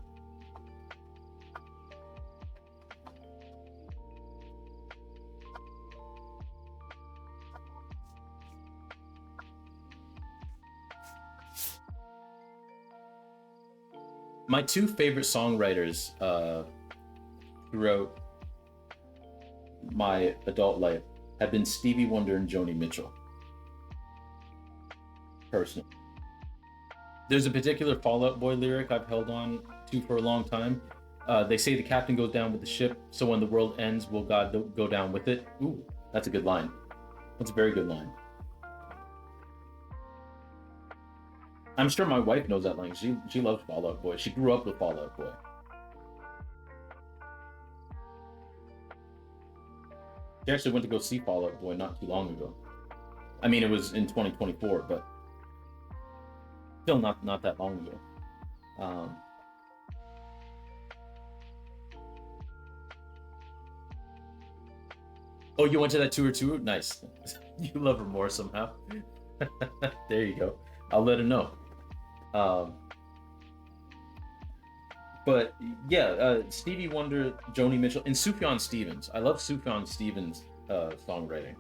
My two favorite songwriters throughout my adult life have been Stevie Wonder and Joni Mitchell. Personally, there's a particular Fall Out Boy lyric I've held on to for a long time. They say the captain goes down with the ship, so when the world ends, will God go down with it? Ooh, that's a good line. That's a very good line. I'm sure my wife knows that line. She loves Fall Out Boy. She grew up with Fall Out Boy. She actually went to go see Fall Out Boy not too long ago. I mean, it was in 2024, but still not that long ago. Um, oh, you went to that tour too? Nice. You love her more somehow. There you go. I'll let her know. Um, but yeah, Stevie Wonder, Joni Mitchell, and Sufjan Stevens. I love Sufjan Stevens' songwriting,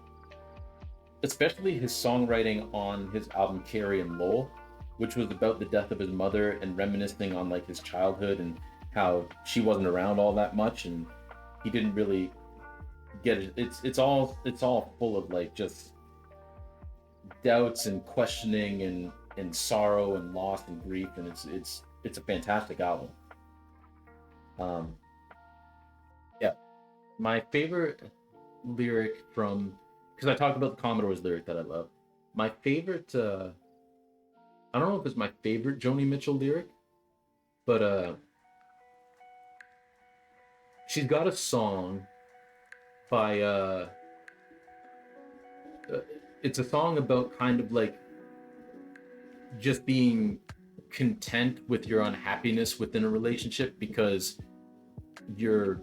especially his songwriting on his album Carrie and Lowell, which was about the death of his mother and reminiscing on like his childhood and how she wasn't around all that much and he didn't really get it. It's all full of like just doubts and questioning and sorrow and loss and grief, and it's a fantastic album. Um, yeah, my favorite lyric from, because I talked about the Commodore's lyric that I love. My favorite, I don't know if it's my favorite Joni Mitchell lyric, but she's got a song by uh, it's a song about kind of like just being content with your unhappiness within a relationship because you're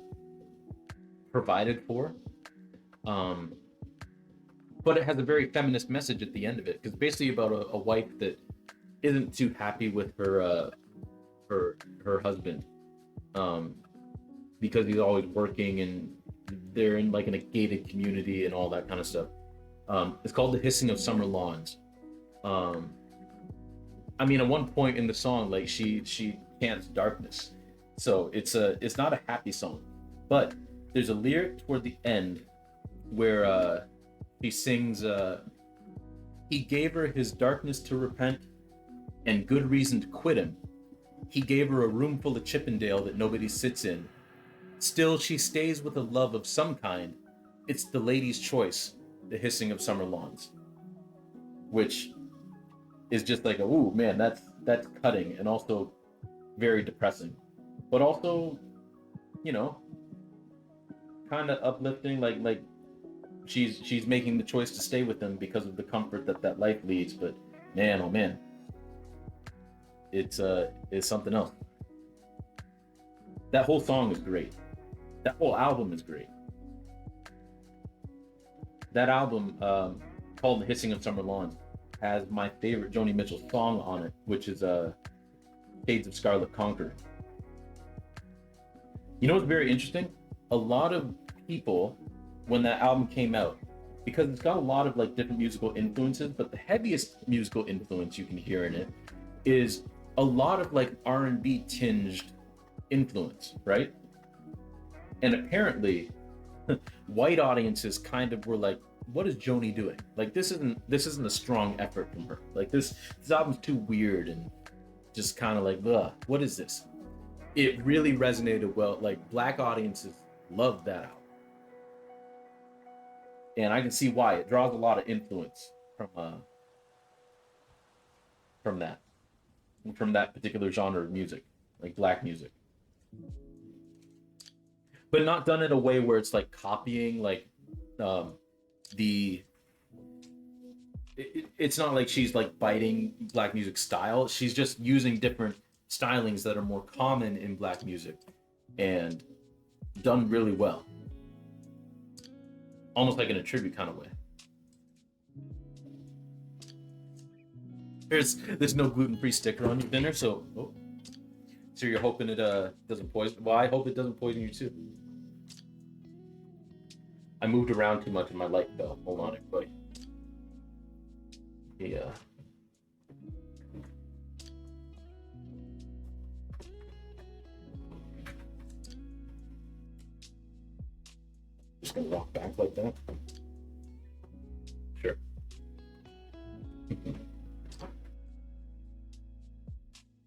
provided for. Um, but it has a very feminist message at the end of it because basically about a wife that isn't too happy with her husband, um, because he's always working and they're in like in a gated community and all that kind of stuff. It's called "The Hissing of Summer Lawns." Um, I mean, at one point in the song, like she chants darkness, so it's not a happy song, but there's a lyric toward the end where he sings, "He gave her his darkness to repent, and good reason to quit him. He gave her a room full of Chippendale that nobody sits in. Still, she stays with a love of some kind. It's the lady's choice, the hissing of summer lawns," which is just like, ooh, man, that's cutting and also very depressing, but also, you know, kind of uplifting. Like she's making the choice to stay with him because of the comfort that life leads. But man, oh man, it's something else. That whole song is great. That whole album is great. That album, called "The Hissing of Summer Lawns," has my favorite Joni Mitchell song on it, which is Shades of Scarlet Conquer. You know what's very interesting? A lot of people, when that album came out, because it's got a lot of like different musical influences, but the heaviest musical influence you can hear in it is a lot of like R&B tinged influence, right? And apparently white audiences kind of were like, what is Joni doing? Like this isn't a strong effort from her. Like this album's too weird and just kind of like, ugh, what is this? It really resonated well. Like black audiences loved that album. And I can see why. It draws a lot of influence from that from that particular genre of music, like black music. But not done in a way where it's like copying like um the it's not like she's like biting black music style. She's just using different stylings that are more common in black music and done really well. Almost like in a tribute kind of way. There's no gluten-free sticker on your dinner, so so you're hoping it doesn't poison. Well, I hope it doesn't poison you too. I moved around too much and my light fell. Hold on, everybody. Yeah. Just gonna rock back like that. Sure.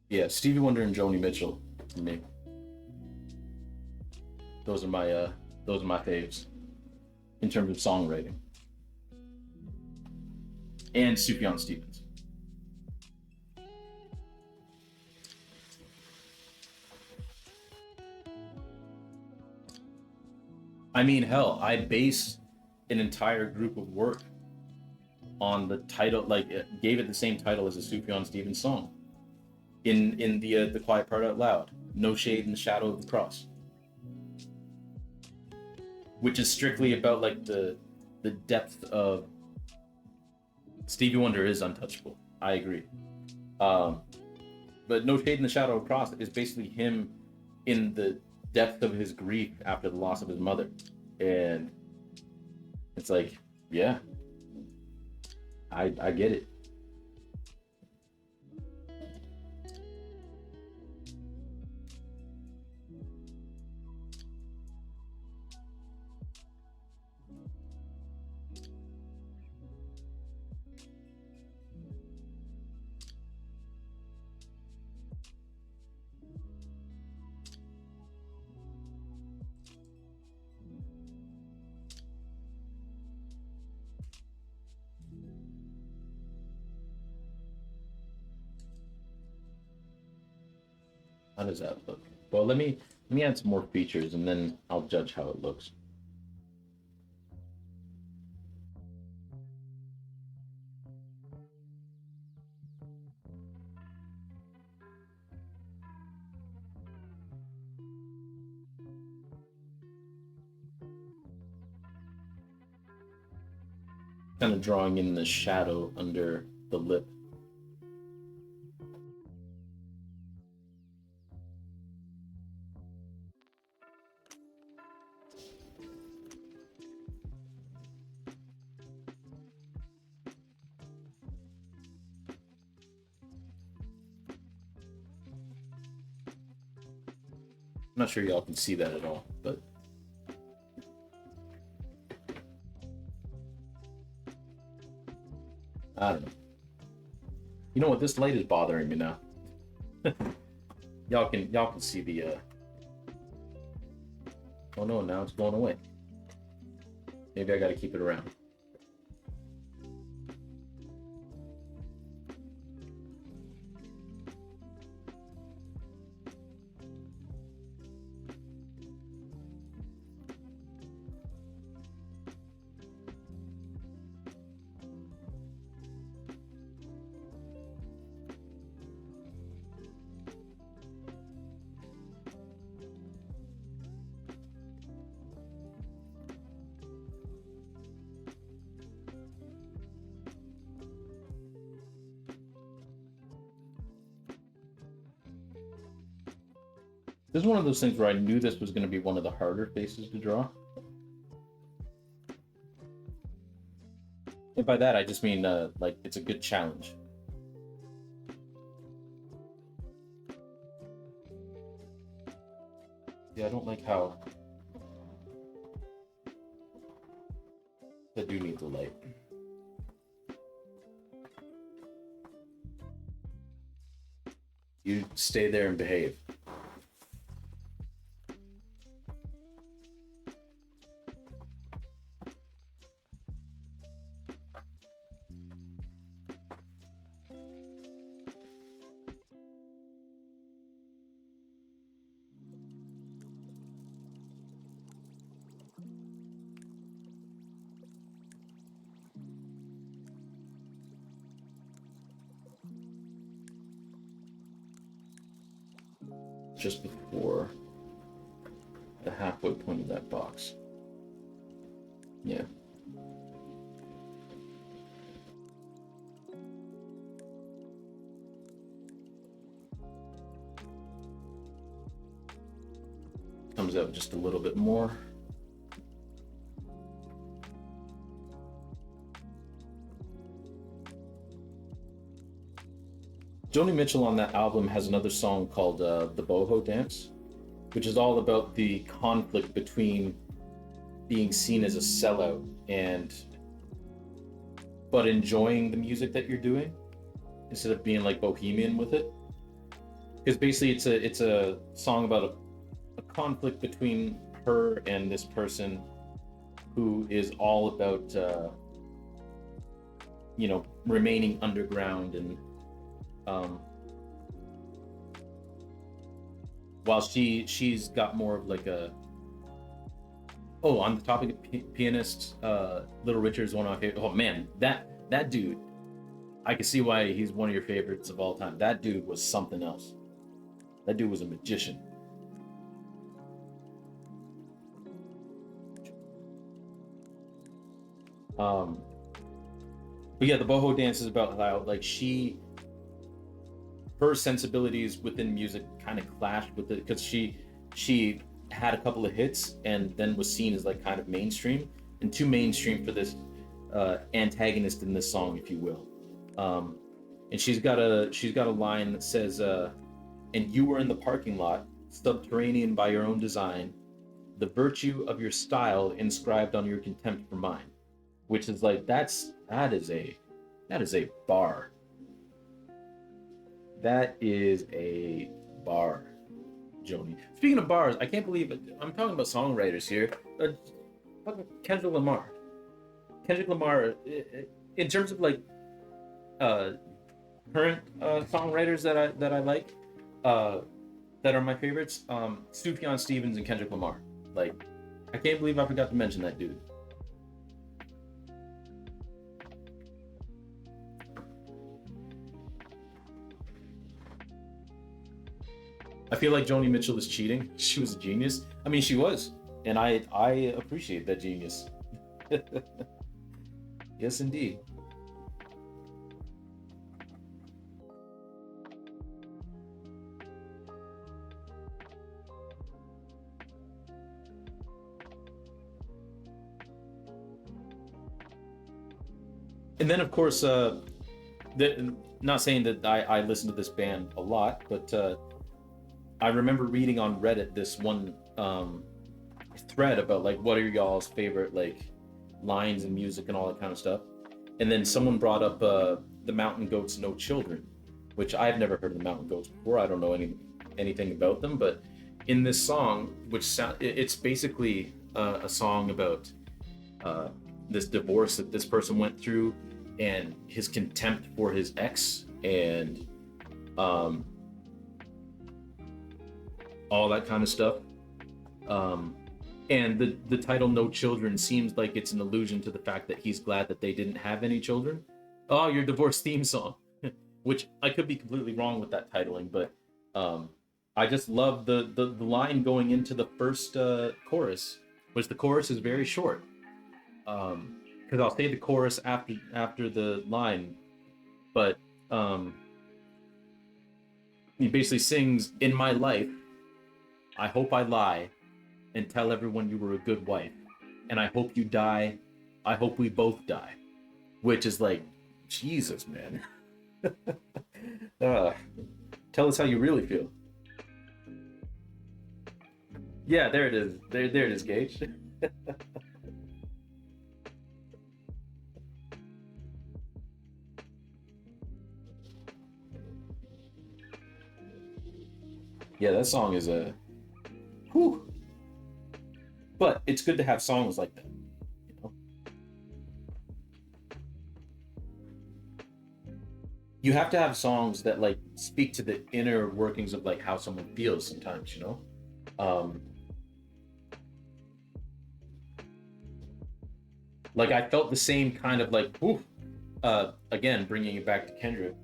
Yeah, Stevie Wonder and Joni Mitchell for me. Those are my faves in terms of songwriting. And Sufjan Stevens. I mean, hell, I base an entire group of work on the title, like gave it the same title as a Sufjan Stevens song. In the Quiet Part Out Loud, No Shade in the Shadow of the Cross, which is strictly about like the depth of Stevie Wonder is untouchable. I agree. But No Shade in the Shadow of the Cross is basically him in the depth of his grief after the loss of his mother, and it's like, yeah, I get it. How does that look? Well, let me add some more features and then I'll judge how it looks. Kind of drawing in the shadow under the lip. I'm not sure y'all can see that at all, but I don't know. You know what? This light is bothering me now. Y'all can see the oh no, now it's going away. Maybe I gotta keep it around. This is one of those things where I knew this was going to be one of the harder faces to draw. And by that, I just mean, like, it's a good challenge. Yeah, I don't like how... I do need the light. You stay there and behave. Just before the halfway point of that box. Yeah. Comes out just a little bit more. Joni Mitchell on that album has another song called The Boho Dance, which is all about the conflict between being seen as a sellout but enjoying the music that you're doing instead of being like bohemian with it. Because basically it's a song about a conflict between her and this person who is all about remaining underground and while she's got more of like a... Oh, on the topic of pianists, Little Richard's one of my favorite. Oh man, that dude, I can see why he's one of your favorites of all time. That dude was something else. That dude was a magician. But yeah, the boho dance is about how like her sensibilities within music kind of clashed with it, because she had a couple of hits and then was seen as like kind of mainstream, and too mainstream for this antagonist in this song, if you will. And she's got a line that says, "And you were in the parking lot, subterranean by your own design, the virtue of your style inscribed on your contempt for mine," which is like that is a bar. That is a bar, Joni. Speaking of bars, I can't believe it. I'm talking about songwriters here. Kendrick Lamar. Kendrick Lamar, in terms of like current songwriters that I like, that are my favorites, Sufjan Stevens and Kendrick Lamar. Like, I can't believe I forgot to mention that dude. I feel like Joni Mitchell is cheating. She was a genius. I mean, she was, and I appreciate that genius. Yes, indeed. And then, of course, not saying that I listen to this band a lot, but I remember reading on Reddit this one thread about like what are y'all's favorite like lines in music and all that kind of stuff. And then someone brought up the Mountain Goats No Children, which I've never heard of the Mountain Goats before. I don't know anything about them, but in this song, it's basically a song about this divorce that this person went through and his contempt for his ex and all that kind of stuff. And the title No Children seems like it's an allusion to the fact that he's glad that they didn't have any children. Oh, your divorce theme song. Which I could be completely wrong with that titling, but I just love the line going into the first chorus, which the chorus is very short. Because I'll say the chorus after the line, but he basically sings, "In my life, I hope I lie and tell everyone you were a good wife. And I hope you die. I hope we both die. Which is like, Jesus, man. uh, Tell us how you really feel. Yeah, there it is. There it is, Gage. Yeah, that song is a whew. But it's good to have songs like that. You know, you have to have songs that like speak to the inner workings of like how someone feels sometimes. You know, um, like I felt the same kind of like whew, again bringing it back to Kendrick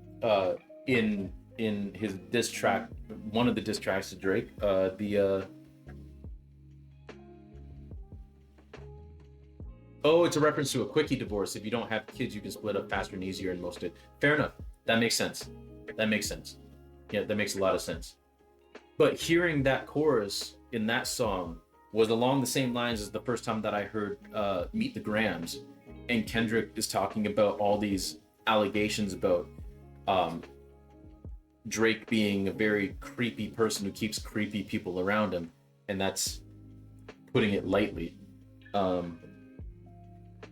in his diss track, one of the diss tracks to Drake, the oh, it's a reference to a quickie divorce. If you don't have kids, you can split up faster and easier and most it. Fair enough. That makes sense. That makes sense. Yeah, that makes a lot of sense. But hearing that chorus in that song was along the same lines as the first time that I heard Meet the Grams, and Kendrick is talking about all these allegations about um, Drake being a very creepy person who keeps creepy people around him, and that's putting it lightly. Um,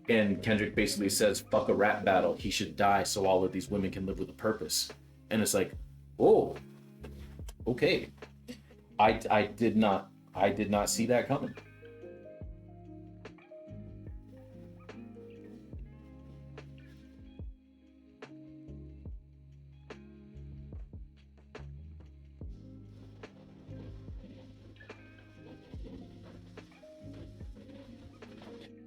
and Kendrick basically says, "Fuck a rap battle. He should die so all of these women can live with a purpose." And it's like, oh, okay. I did not see that coming.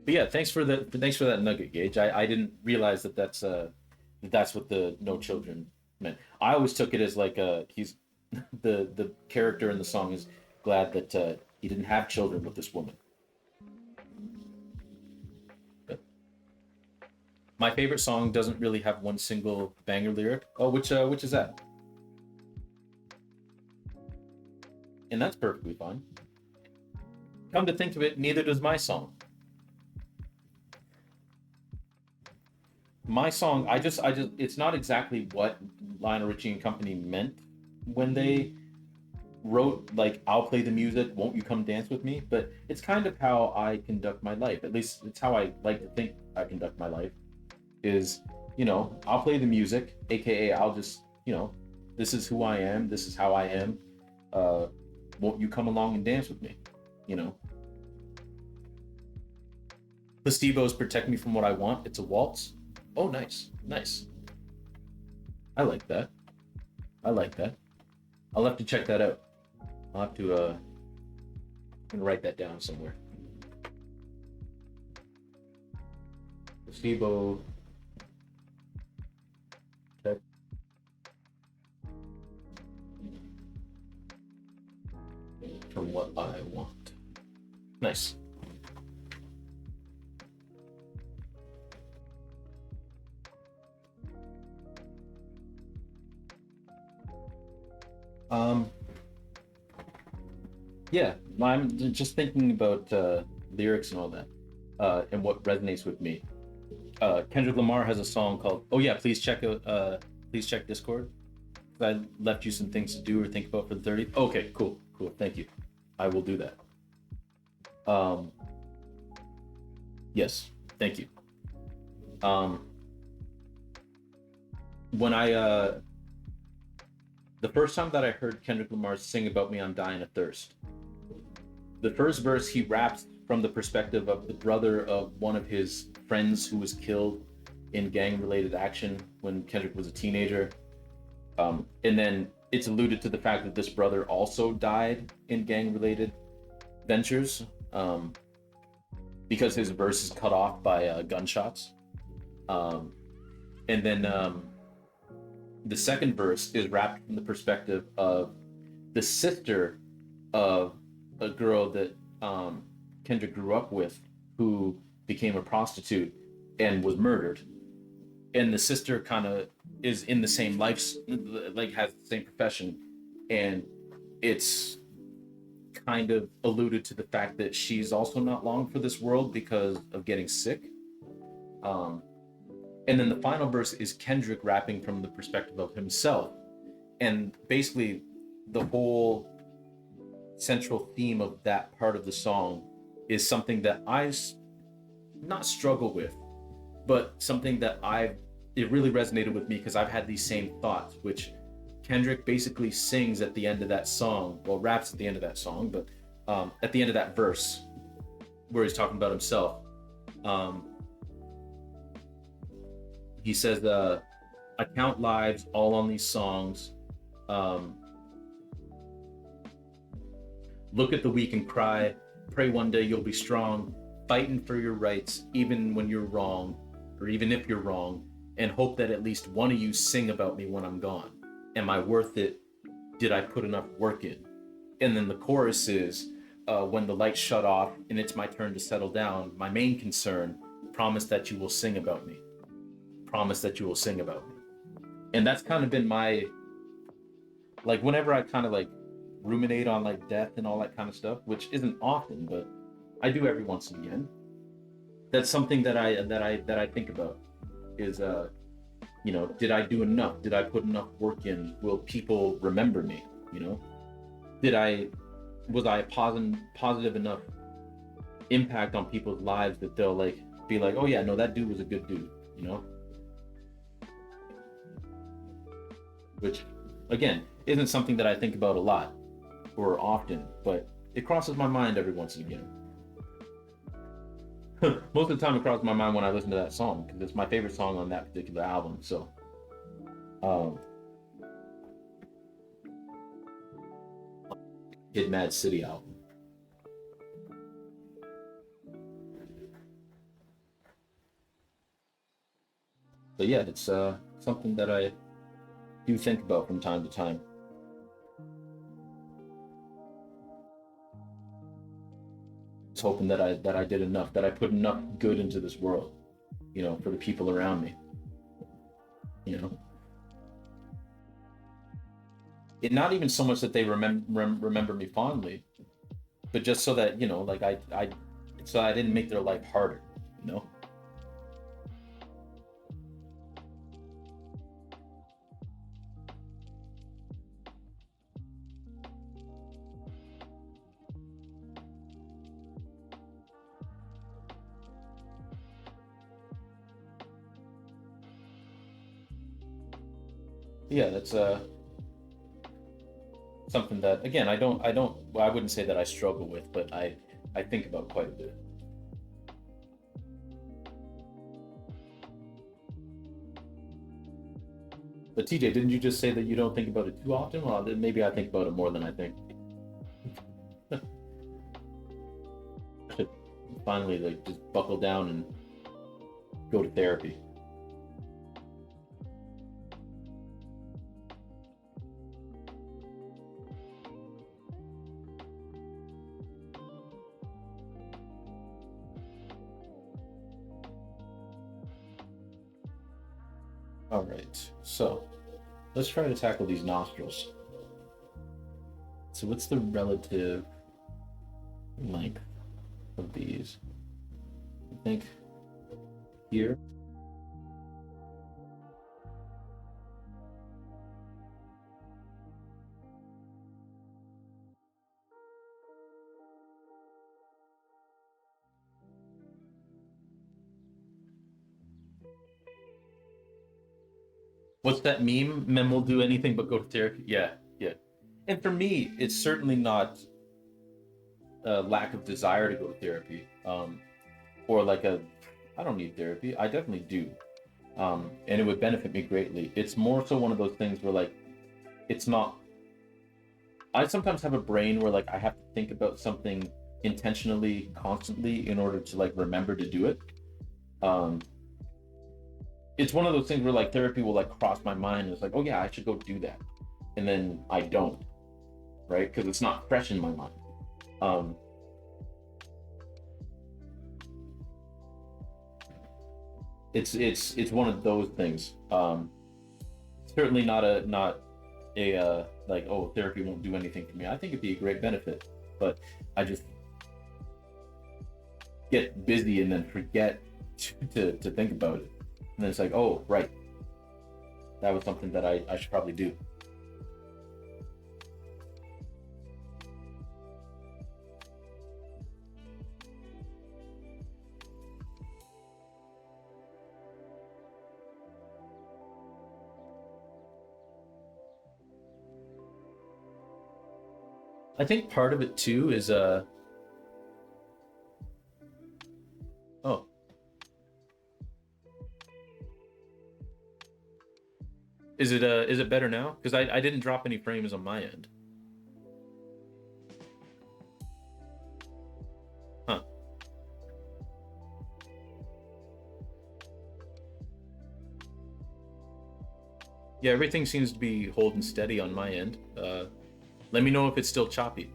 But yeah, thanks for that nugget, Gage. I didn't realize that that's what the no children meant. I always took it as like he's the character in the song is glad that he didn't have children with this woman. But my favorite song doesn't really have one single banger lyric. Oh, which is that? And that's perfectly fine. Come to think of it, neither does my song. My song, I just it's not exactly what Lionel Richie and company meant when they wrote like I'll play the music, won't you come dance with me? But it's kind of how I conduct my life. At least it's how I like to think I conduct my life. Is I'll play the music, aka I'll just this is who I am, this is how I am. Uh, won't you come along and dance with me? You know, placebos protect me from what I want. It's a waltz. Oh, nice, nice. I like that. I like that. I'll have to check that out. I'll have to I'm gonna write that down somewhere. Placebo check from what I want. Nice. Um, yeah, I'm just thinking about lyrics and all that, and what resonates with me. Kendrick Lamar has a song called "Oh Yeah, please check Discord." I left you some things to do or think about for the 30th. Okay, cool, cool. Thank you. I will do that. Um, yes, thank you. Um, when I the first time that I heard Kendrick Lamar sing about me, I'm dying of thirst. The first verse he raps from the perspective of the brother of one of his friends who was killed in gang-related action when Kendrick was a teenager. And then it's alluded to the fact that this brother also died in gang-related ventures, because his verse is cut off by gunshots. Um, and then the second verse is wrapped from the perspective of the sister of a girl that Kendrick grew up with, who became a prostitute and was murdered. And the sister kind of is in the same life, like has the same profession, and it's kind of alluded to the fact that she's also not long for this world because of getting sick. Um, and then the final verse is Kendrick rapping from the perspective of himself. And basically, the whole central theme of that part of the song is something that not struggle with, but something that it really resonated with me because I've had these same thoughts, which Kendrick basically sings at the end of that song, well, raps at the end of that song, but at the end of that verse where he's talking about himself. He says, I count lives all on these songs. Look at the weak and cry. Pray one day you'll be strong, fighting for your rights, even when you're wrong, or even if you're wrong, and hope that at least one of you sing about me when I'm gone. Am I worth it? Did I put enough work in? And then the chorus is, when the lights shut off and it's my turn to settle down, my main concern, promise that you will sing about me. Promise that you will sing about me. And that's kind of been my, like, whenever I kind of like ruminate on like death and all that kind of stuff, which isn't often, but I do every once and again. That's something that I think about is, did I do enough? Did I put enough work in? Will people remember me? Was I a positive enough impact on people's lives that they'll like be like, oh yeah, no, that dude was a good dude, Which, again, isn't something that I think about a lot or often, but it crosses my mind every once and again. Most of the time it crosses my mind when I listen to that song because it's my favorite song on that particular album. So, Kid Mad City album. So yeah, it's something that I do think about from time to time. Just hoping that I did enough, that I put enough good into this world, for the people around me. It not even so much that they remember me fondly, but just so that like so I didn't make their life harder. Yeah, that's something that, again, I wouldn't say that I struggle with, but I think about quite a bit. But TJ, didn't you just say that you don't think about it too often? Well, then maybe I think about it more than I think. I should finally like just buckle down and go to therapy. All right, so let's try to tackle these nostrils. So what's the relative length of these? I think here. What's that meme? Men will do anything but go to therapy. Yeah, yeah. And for me, it's certainly not a lack of desire to go to therapy, or like I don't need therapy. I definitely do, and it would benefit me greatly. It's more so one of those things where like it's not. I sometimes have a brain where like I have to think about something intentionally, constantly, in order to like remember to do it. Um, it's one of those things where like therapy will like cross my mind. And it's like, oh yeah, I should go do that, and then I don't, right? Because it's not fresh in my mind. Um, it's one of those things. Certainly not a like, oh, therapy won't do anything for me. I think it'd be a great benefit. but I just get busy and then forget to think about it. And then it's like, oh, right. That was something that I should probably do. I think part of it too is oh, is it better now? Because I didn't drop any frames on my end. Huh. Yeah, everything seems to be holding steady on my end. Let me know if it's still choppy.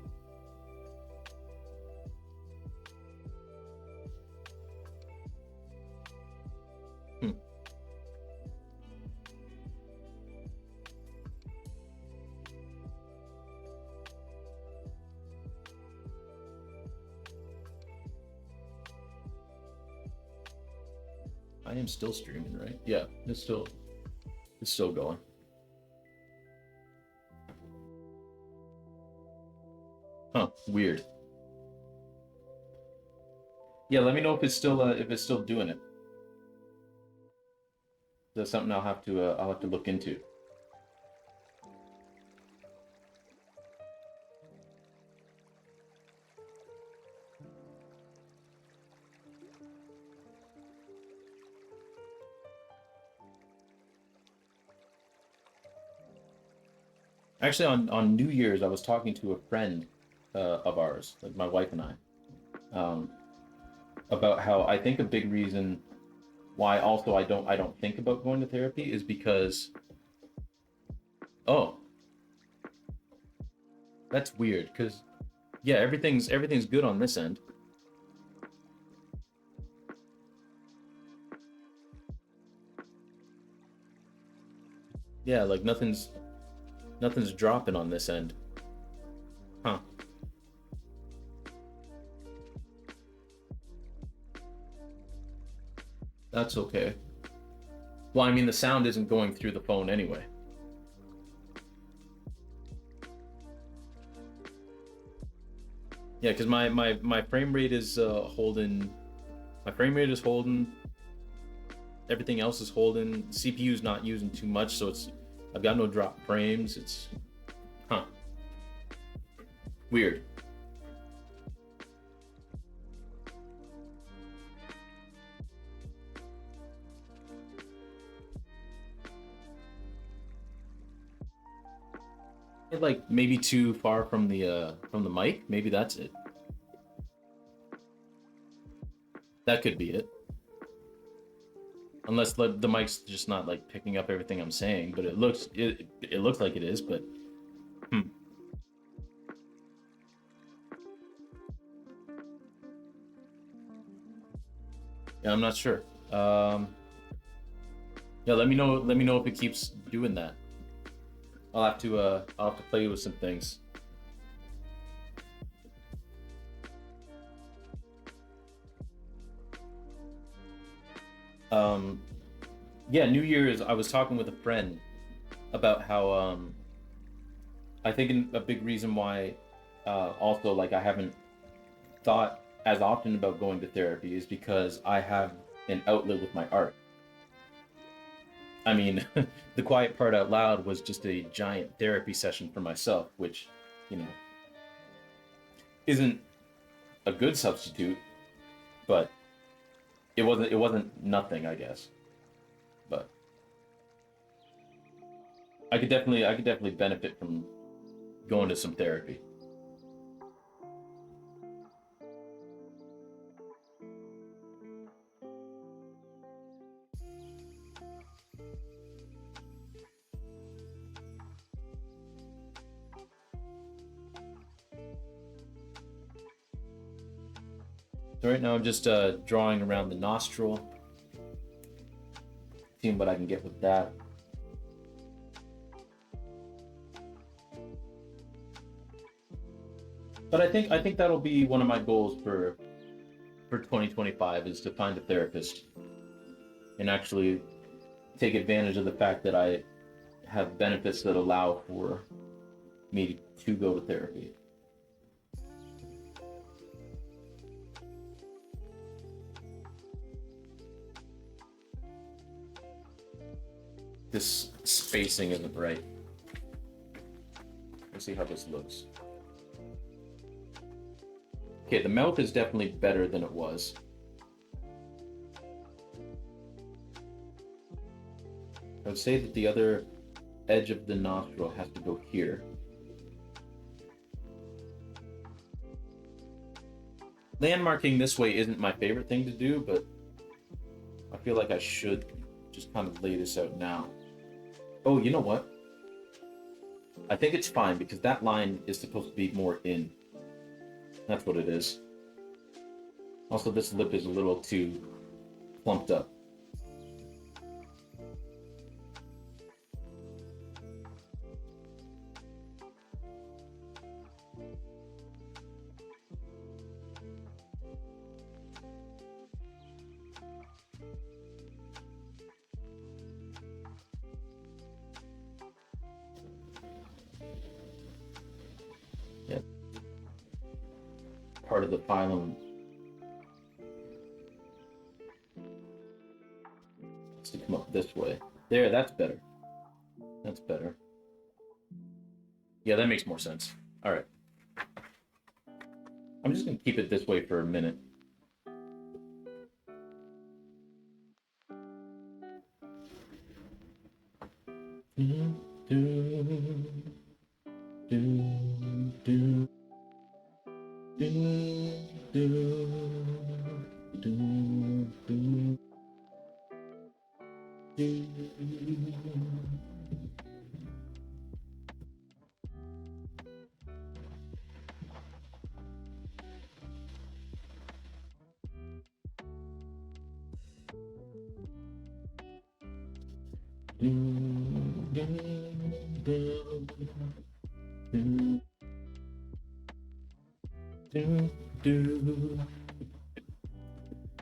Hmm. I am still streaming, right? Yeah, it's still going. Huh, weird. Yeah, let me know if it's still doing it. That's something I'll have to look into. Actually, on New Year's, I was talking to a friend of ours, like my wife and I, um, about how I think a big reason why also I don't think about going to therapy is because oh, that's weird. Because yeah, everything's good on this end. Yeah, like nothing's dropping on this end. Huh. That's okay. Well, I mean, the sound isn't going through the phone anyway. Yeah, because my frame rate is holding. My frame rate is holding. Everything else is holding. CPU is not using too much, so it's I've got no drop frames. It's huh weird. It, like maybe too far from the mic. Maybe that's it. That could be it. Unless the mic's just not like picking up everything I'm saying, but it looks like it is. But hmm. Yeah, I'm not sure. Yeah, let me know. Let me know if it keeps doing that. I'll have to play with some things. Um, yeah, New Year's. I was talking with a friend about how I think a big reason why also like I haven't thought as often about going to therapy is because I have an outlet with my art. I mean, the quiet part out loud was just a giant therapy session for myself, which, you know, isn't a good substitute, but it wasn't nothing, I guess. But I could definitely benefit from going to some therapy. So right now I'm just drawing around the nostril, seeing what I can get with that. But I think that'll be one of my goals for 2025 is to find a therapist and actually take advantage of the fact that I have benefits that allow for me to go to therapy. This spacing isn't right. Let's see how this looks. Okay, the mouth is definitely better than it was. I would say that the other edge of the nostril has to go here. Landmarking this way isn't my favorite thing to do, but I feel like I should just kind of lay this out now. Oh, you know what? I think it's fine because that line is supposed to be more in. That's what it is. Also, this lip is a little too plumped up. Yeah. Part of the phylum has to come up this way. There, that's better. That's better. Yeah, that makes more sense. All right. I'm just going to keep it this way for a minute.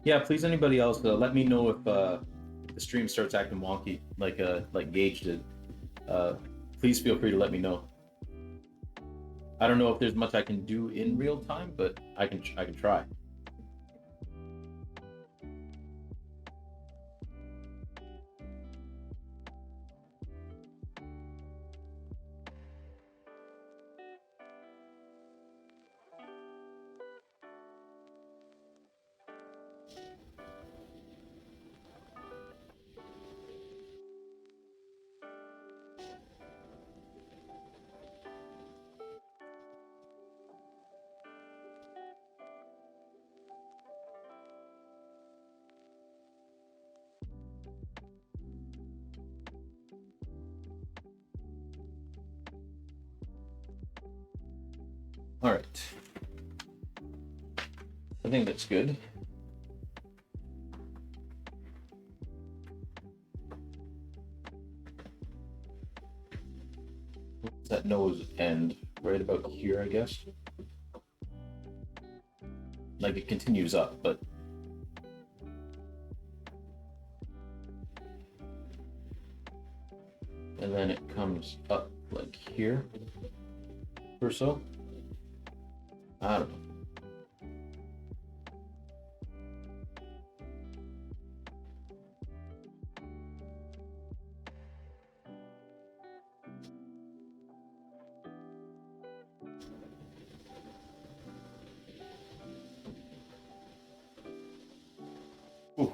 Yeah, please, anybody else, let me know if the stream starts acting wonky, like Gage did. Please feel free to let me know. I don't know if there's much I can do in real time, but I can try. All right. I think that's good. Where's that nose end? Right about here, I guess. Like it continues up, but and then it comes up like here or so. I don't know. Ooh.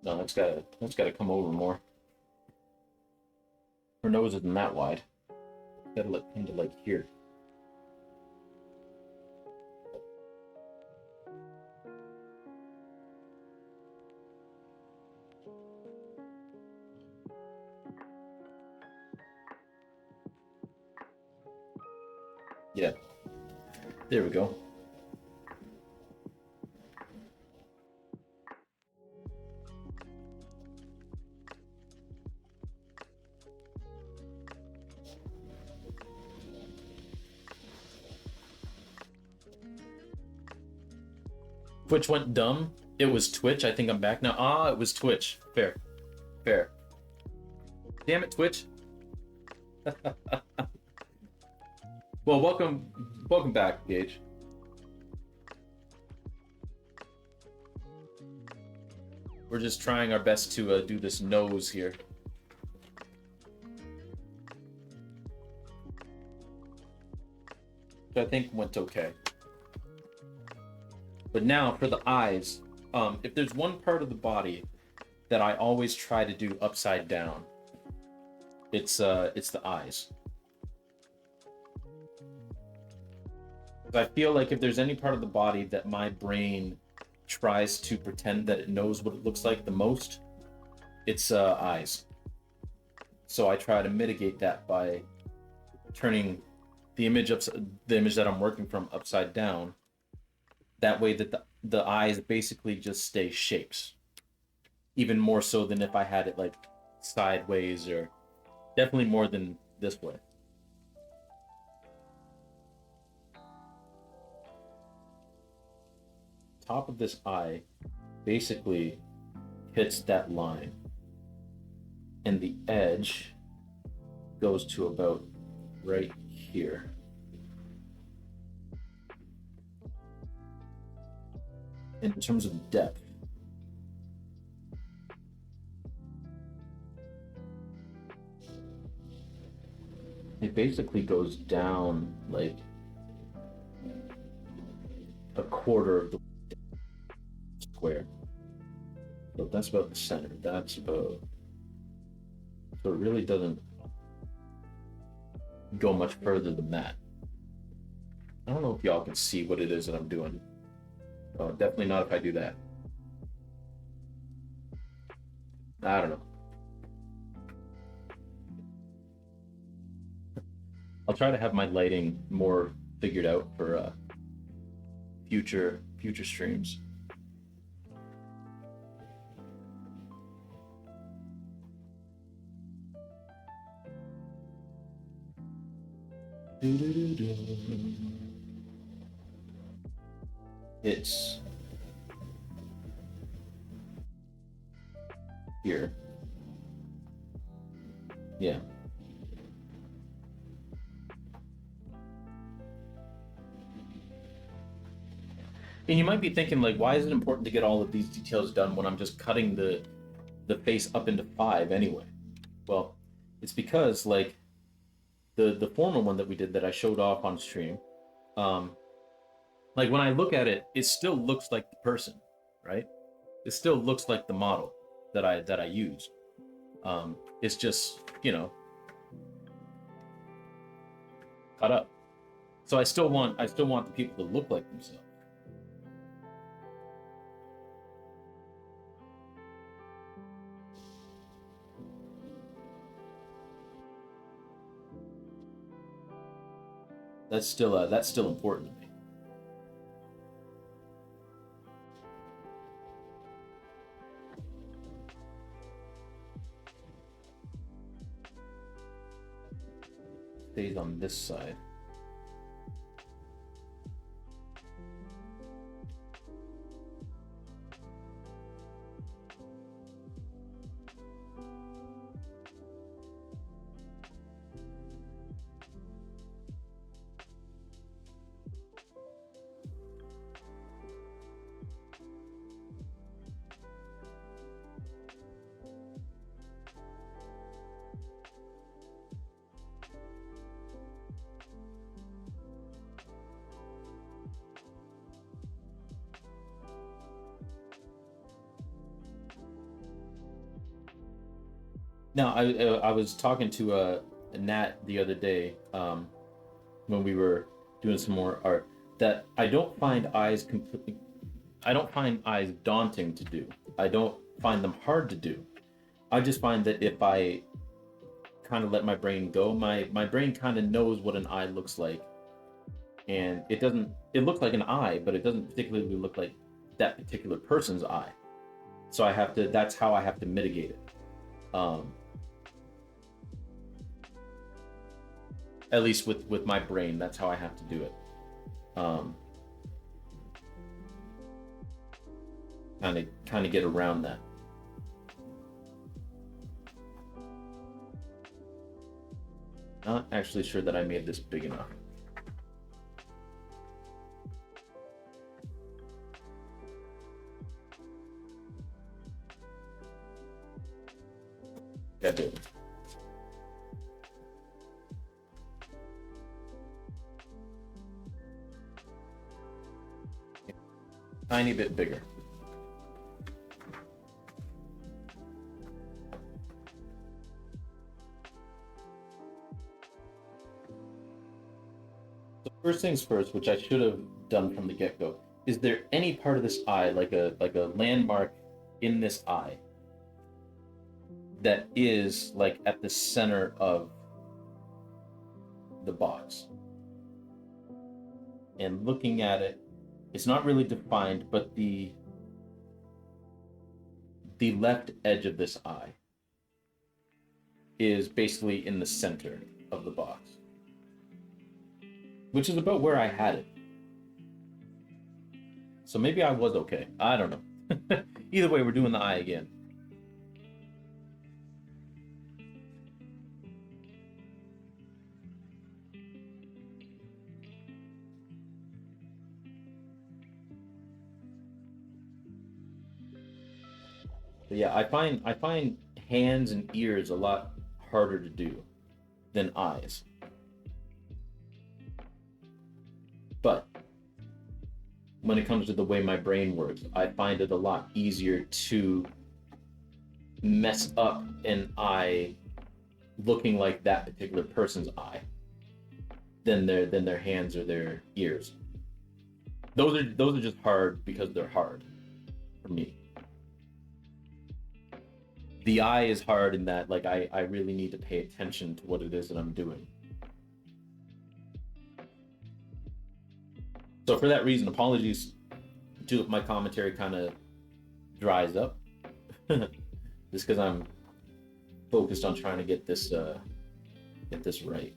No, that's gotta come over more. Her nose isn't that wide. Gotta look into like here. Yeah. There we go. Twitch went dumb. It was Twitch. I think I'm back now. Ah, it was Twitch. Fair. Fair. Damn it, Twitch. Well, welcome back, Gage. We're just trying our best to do this nose here. So I think went okay. But now for the eyes, if there's one part of the body that I always try to do upside down, it's the eyes. I feel like if there's any part of the body that my brain tries to pretend that it knows what it looks like the most, it's eyes. So I try to mitigate that by turning the image that I'm working from upside down. That way that the eyes basically just stay shapes. Even more so than if I had it like sideways, or definitely more than this way. Top of this eye basically hits that line, and the edge goes to about right here. In terms of depth, it basically goes down like a quarter of the square. So that's about the center. That's about, so it really doesn't go much further than that. I don't know if y'all can see what it is that I'm doing. Oh, definitely not if I do that. I don't know. I'll try to have my lighting more figured out for future streams. It's here. Yeah. And you might be thinking, like, why is it important to get all of these details done when I'm just cutting the face up into 5 anyway? Well, it's because, like, the former one that we did that I showed off on stream, like when I look at it, it still looks like the person, right? It still looks like the model that I used. It's just, you know, cut up. So I still want the people to look like themselves. That's still important to me. Stays on this side. Now, I was talking to Nat the other day when we were doing some more art, that I don't find eyes daunting to do. I don't find them hard to do. I just find that if I kind of let my brain go, my brain kind of knows what an eye looks like, and it looks like an eye, but it doesn't particularly look like that particular person's eye. So that's how I have to mitigate it. At least with my brain, that's how I have to do it. kind of get around that. Not actually sure that I made this big enough. I do. Tiny bit bigger. So first things first, which I should have done from the get-go, is there any part of this eye, like a landmark in this eye, that is like at the center of the box? And looking at it, it's not really defined, but the left edge of this eye is basically in the center of the box, which is about where I had it. So maybe I was okay. I don't know. Either way, we're doing the eye again. But yeah, I find hands and ears a lot harder to do than eyes. But when it comes to the way my brain works, I find it a lot easier to mess up an eye looking like that particular person's eye than their hands or their ears. Those are just hard because they're hard for me. The eye is hard in that like I really need to pay attention to what it is that I'm doing. So for that reason, apologies to if my commentary kind of dries up, just because I'm focused on trying to get this right.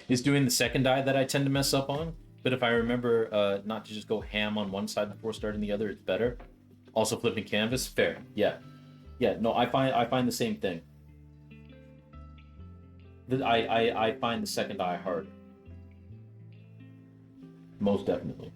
It's doing the second eye that I tend to mess up on. But if I remember not to just go ham on one side before starting the other, it's better. Also flipping canvas, fair. Yeah. Yeah, no, I find the same thing. I find the second eye hard. Most definitely.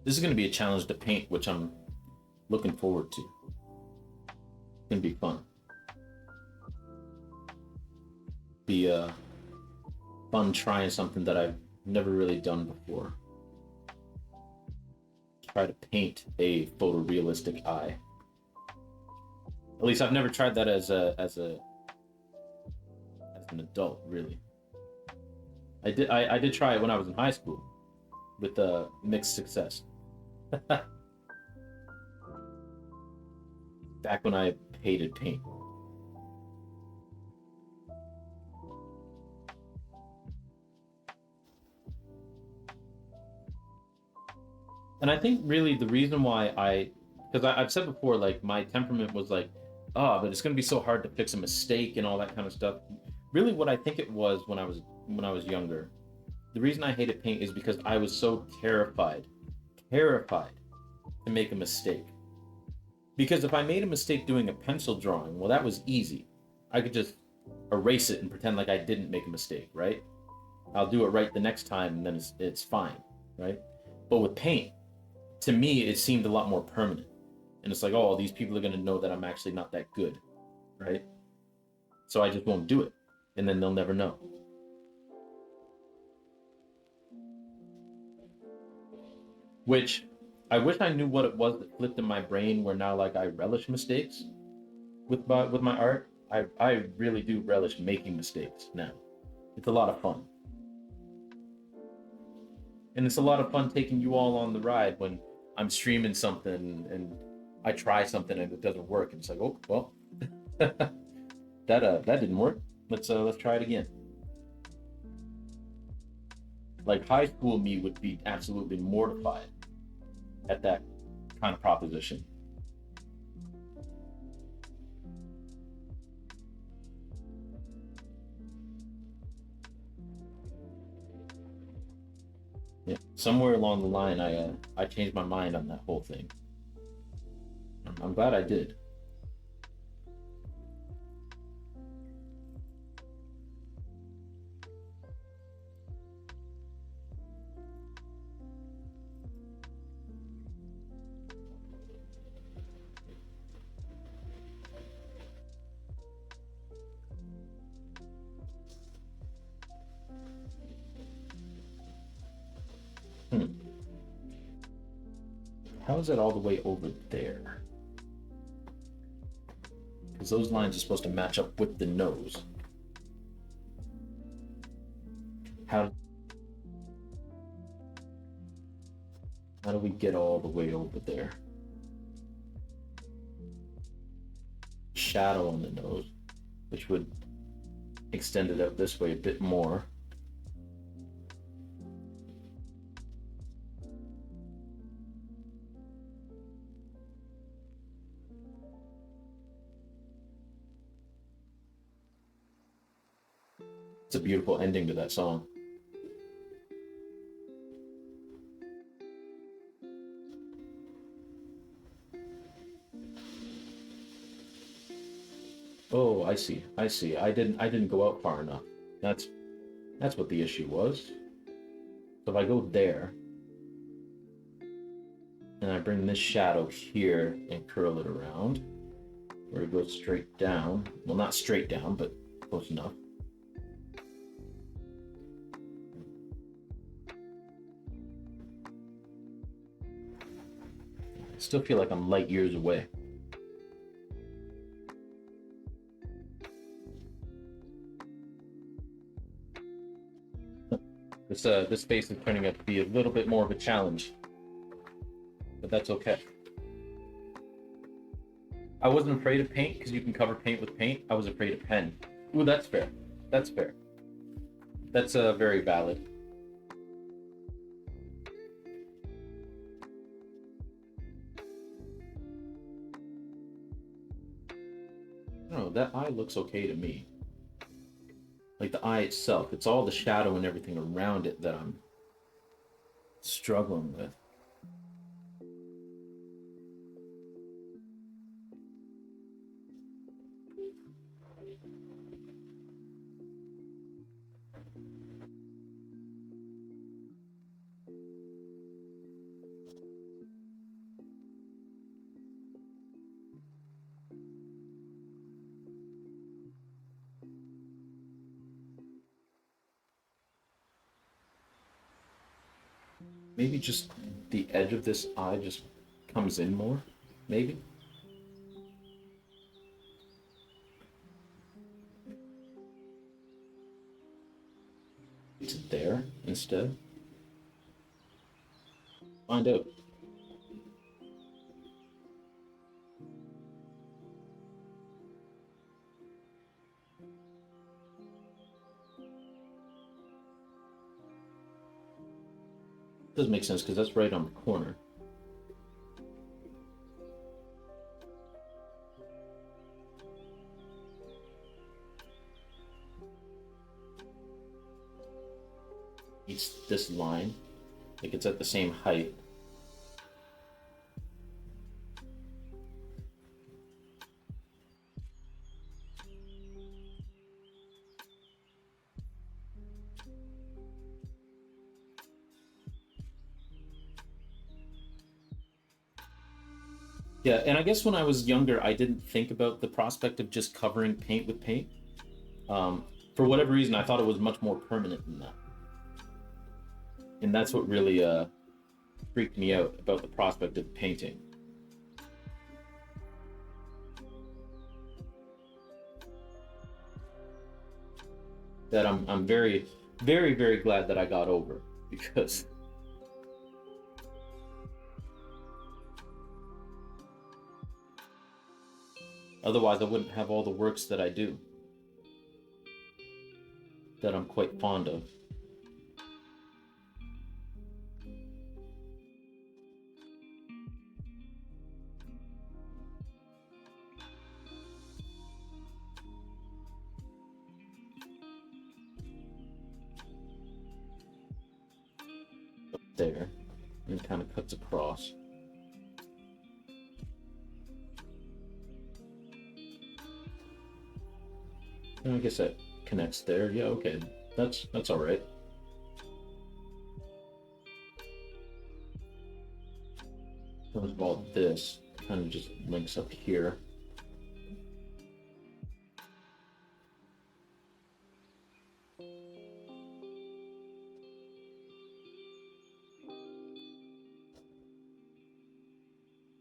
This is going to be a challenge to paint, which I'm looking forward to. It's going to be fun. Be fun trying something that I've never really done before. Try to paint a photorealistic eye. At least I've never tried that as an adult, really. I did try it when I was in high school, with mixed success. Back when I hated paint. And I think really the reason why because I've said before, like my temperament was like, oh, but it's gonna be so hard to fix a mistake and all that kind of stuff. Really, what I think it was when I was younger, the reason I hated paint is because I was so terrified to make a mistake. Because if I made a mistake doing a pencil drawing, well, that was easy. I could just erase it and pretend like I didn't make a mistake, right? I'll do it right the next time, and then it's fine, right? But with paint, to me, it seemed a lot more permanent. And it's like, oh, these people are going to know that I'm actually not that good, right? So I just won't do it. And then they'll never know. Which I wish I knew what it was that flipped in my brain where now like I relish mistakes with my art. I really do relish making mistakes now. It's a lot of fun. And it's a lot of fun taking you all on the ride when I'm streaming something and I try something and it doesn't work. And it's like, oh well, that didn't work. Let's try it again. Like high school me would be absolutely mortified at that kind of proposition. Yeah, somewhere along the line, I changed my mind on that whole thing. I'm glad I did. Hmm. How is that all the way over there? Because those lines are supposed to match up with the nose. How how do we get all the way over there? Shadow on the nose, which would extend it out this way a bit more. It's a beautiful ending to that song. Oh, I see. I see. I didn't go out far enough. That's that's what the issue was. So if I go there and I bring this shadow here and curl it around, where it goes straight down. Well, not straight down, but close enough. I still feel like I'm light years away. This face is turning out to be a little bit more of a challenge, but that's okay. I wasn't afraid of paint because you can cover paint with paint. I was afraid of pen. Ooh, that's fair. That's fair. That's very valid. No, that eye looks okay to me. Like the eye itself, it's all the shadow and everything around it that I'm struggling with. Maybe just the edge of this eye just comes in more. Maybe it's there instead. Find out. Does make sense because that's right on the corner. It's this line, like it's at the same height. Yeah, and I guess when I was younger, I didn't think about the prospect of just covering paint with paint. Um, for whatever reason, I thought it was much more permanent than that, and that's what really freaked me out about the prospect of painting. That I'm very, very, very glad that I got over because otherwise I wouldn't have all the works that I do that I'm quite fond of. Up there, and it kind of cuts across. And I guess that connects there. Yeah, okay, that's all right. First of all, this kind of just links up here.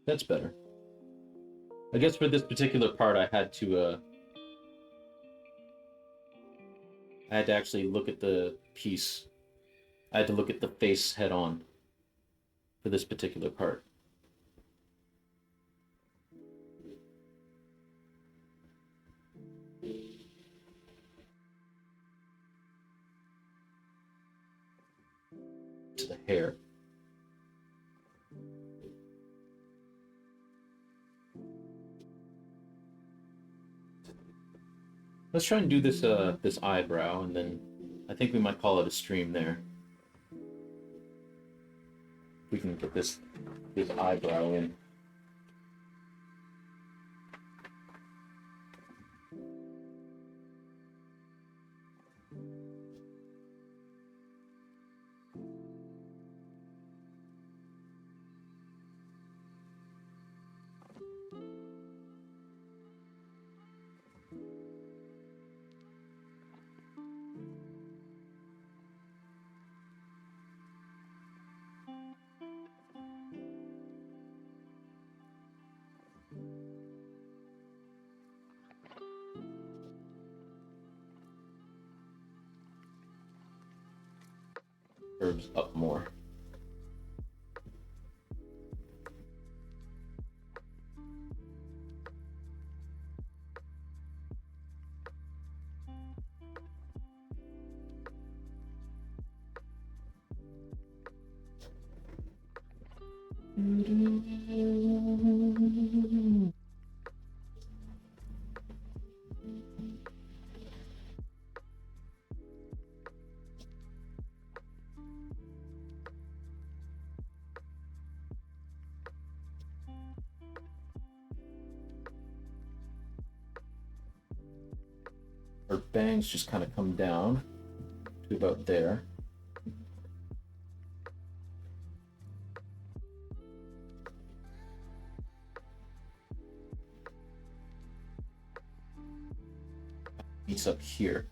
That's better. I guess for this particular part, I had to actually look at the piece. I had to look at the face head on for this particular part. To the hair. Let's try and do this eyebrow, and then I think we might call it a stream there. We can get this eyebrow in. Curves up more. Her bangs just kind of come down to about there. Meets up here.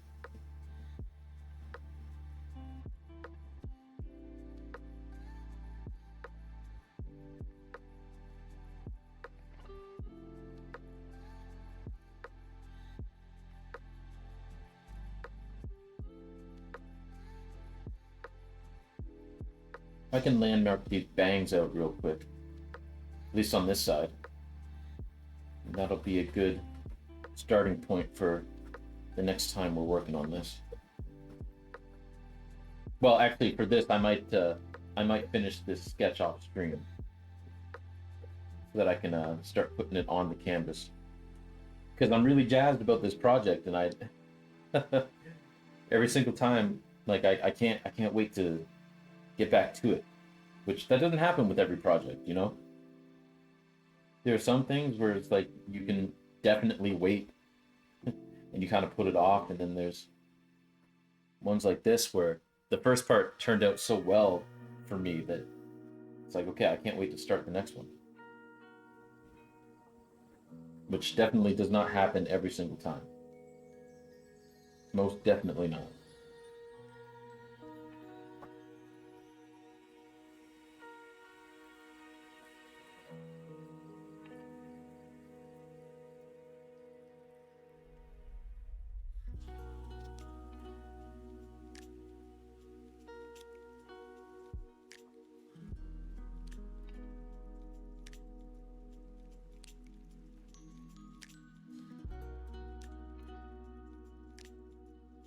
I can landmark these bangs out real quick, at least on this side. And that'll be a good starting point for the next time we're working on this. Well, actually, for this, I might finish this sketch off stream so that I can start putting it on the canvas. Because I'm really jazzed about this project, and I every single time, like I can't wait to get back to it. Which that doesn't happen with every project, you know. There are some things where it's like you can definitely wait, and you kind of put it off, and then there's ones like this where the first part turned out so well for me that it's like, okay, I can't wait to start the next one. Which definitely does not happen every single time. Most definitely not.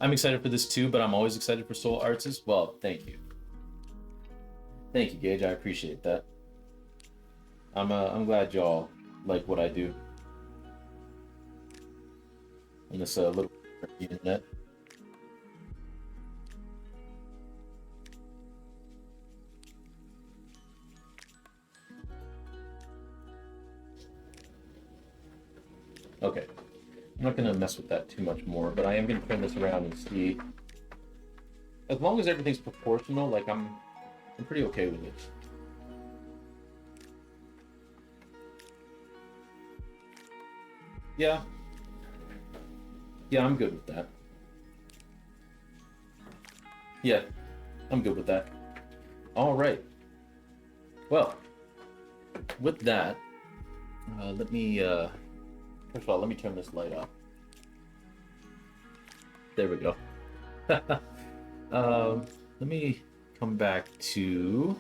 I'm excited for this too, but I'm always excited for Soul Arts as well. Thank you. Thank you, Gage. I appreciate that. I'm glad y'all like what I do on this little internet. Okay. I'm not going to mess with that too much more, but I am going to turn this around and see. As long as everything's proportional, like I'm pretty okay with it. Yeah. Yeah, I'm good with that. Yeah, I'm good with that. All right. Well, with that, let me, first of all, let me turn this light off. There we go. Let me come back to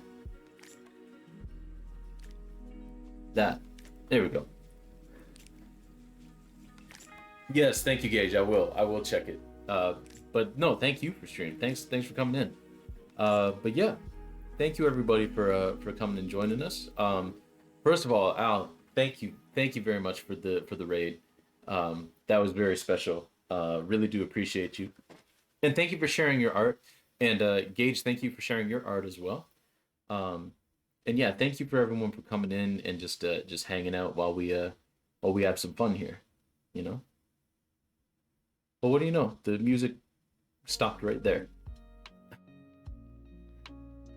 that. There we go. Yes, thank you, Gage. I will check it. But no, thank you for streaming. Thanks for coming in. But yeah, thank you everybody for coming and joining us. First of all, Al, thank you very much for the raid. That was very special. Really do appreciate you, and thank you for sharing your art. And Gage, thank you for sharing your art as well. And yeah, thank you for everyone for coming in and just hanging out while we have some fun here, you know. Well, what do you know? The music stopped right there.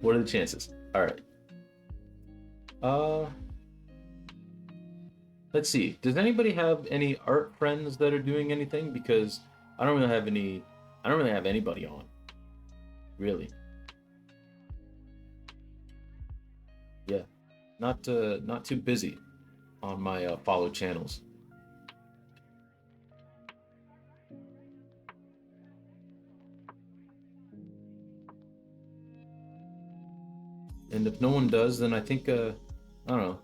What are the chances? All right. Let's see. Does anybody have any art friends that are doing anything? Because I don't really have any. I don't really have anybody on. Really. Yeah. Not too busy on my follow channels. And if no one does, then I think I don't know.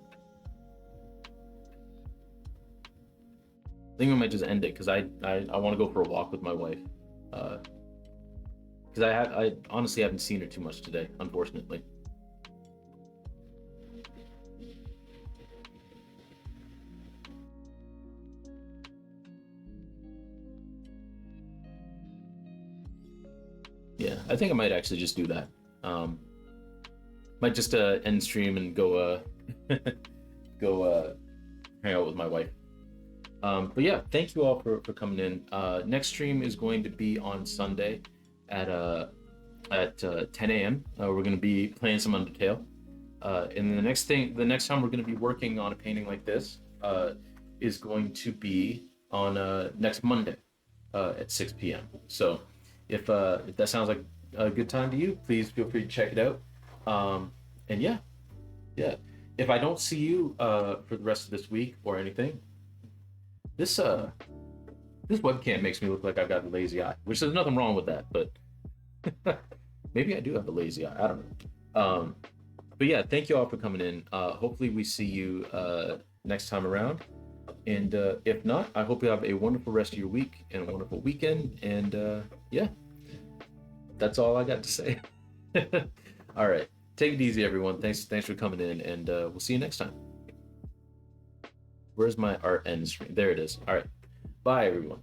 I think we might just end it because I want to go for a walk with my wife. Because I honestly haven't seen her too much today, unfortunately. Yeah, I think I might actually just do that. Might just end stream and go go hang out with my wife. But yeah, thank you all for coming in. Next stream is going to be on Sunday at 10 a.m. We're going to be playing some Undertale. And the next time we're going to be working on a painting like this is going to be on next Monday at 6 p.m. So if that sounds like a good time to you, please feel free to check it out. And yeah. If I don't see you for the rest of this week or anything, this webcam makes me look like I've got a lazy eye, which there's nothing wrong with that, but maybe I do have a lazy eye. I don't know. Um, but yeah, thank you all for coming in. Hopefully we see you next time around. And if not, I hope you have a wonderful rest of your week and a wonderful weekend. And yeah, that's all I got to say. All right. Take it easy, everyone. Thanks for coming in, and we'll see you next time. Where's my art end screen? There it is. All right. Bye, everyone.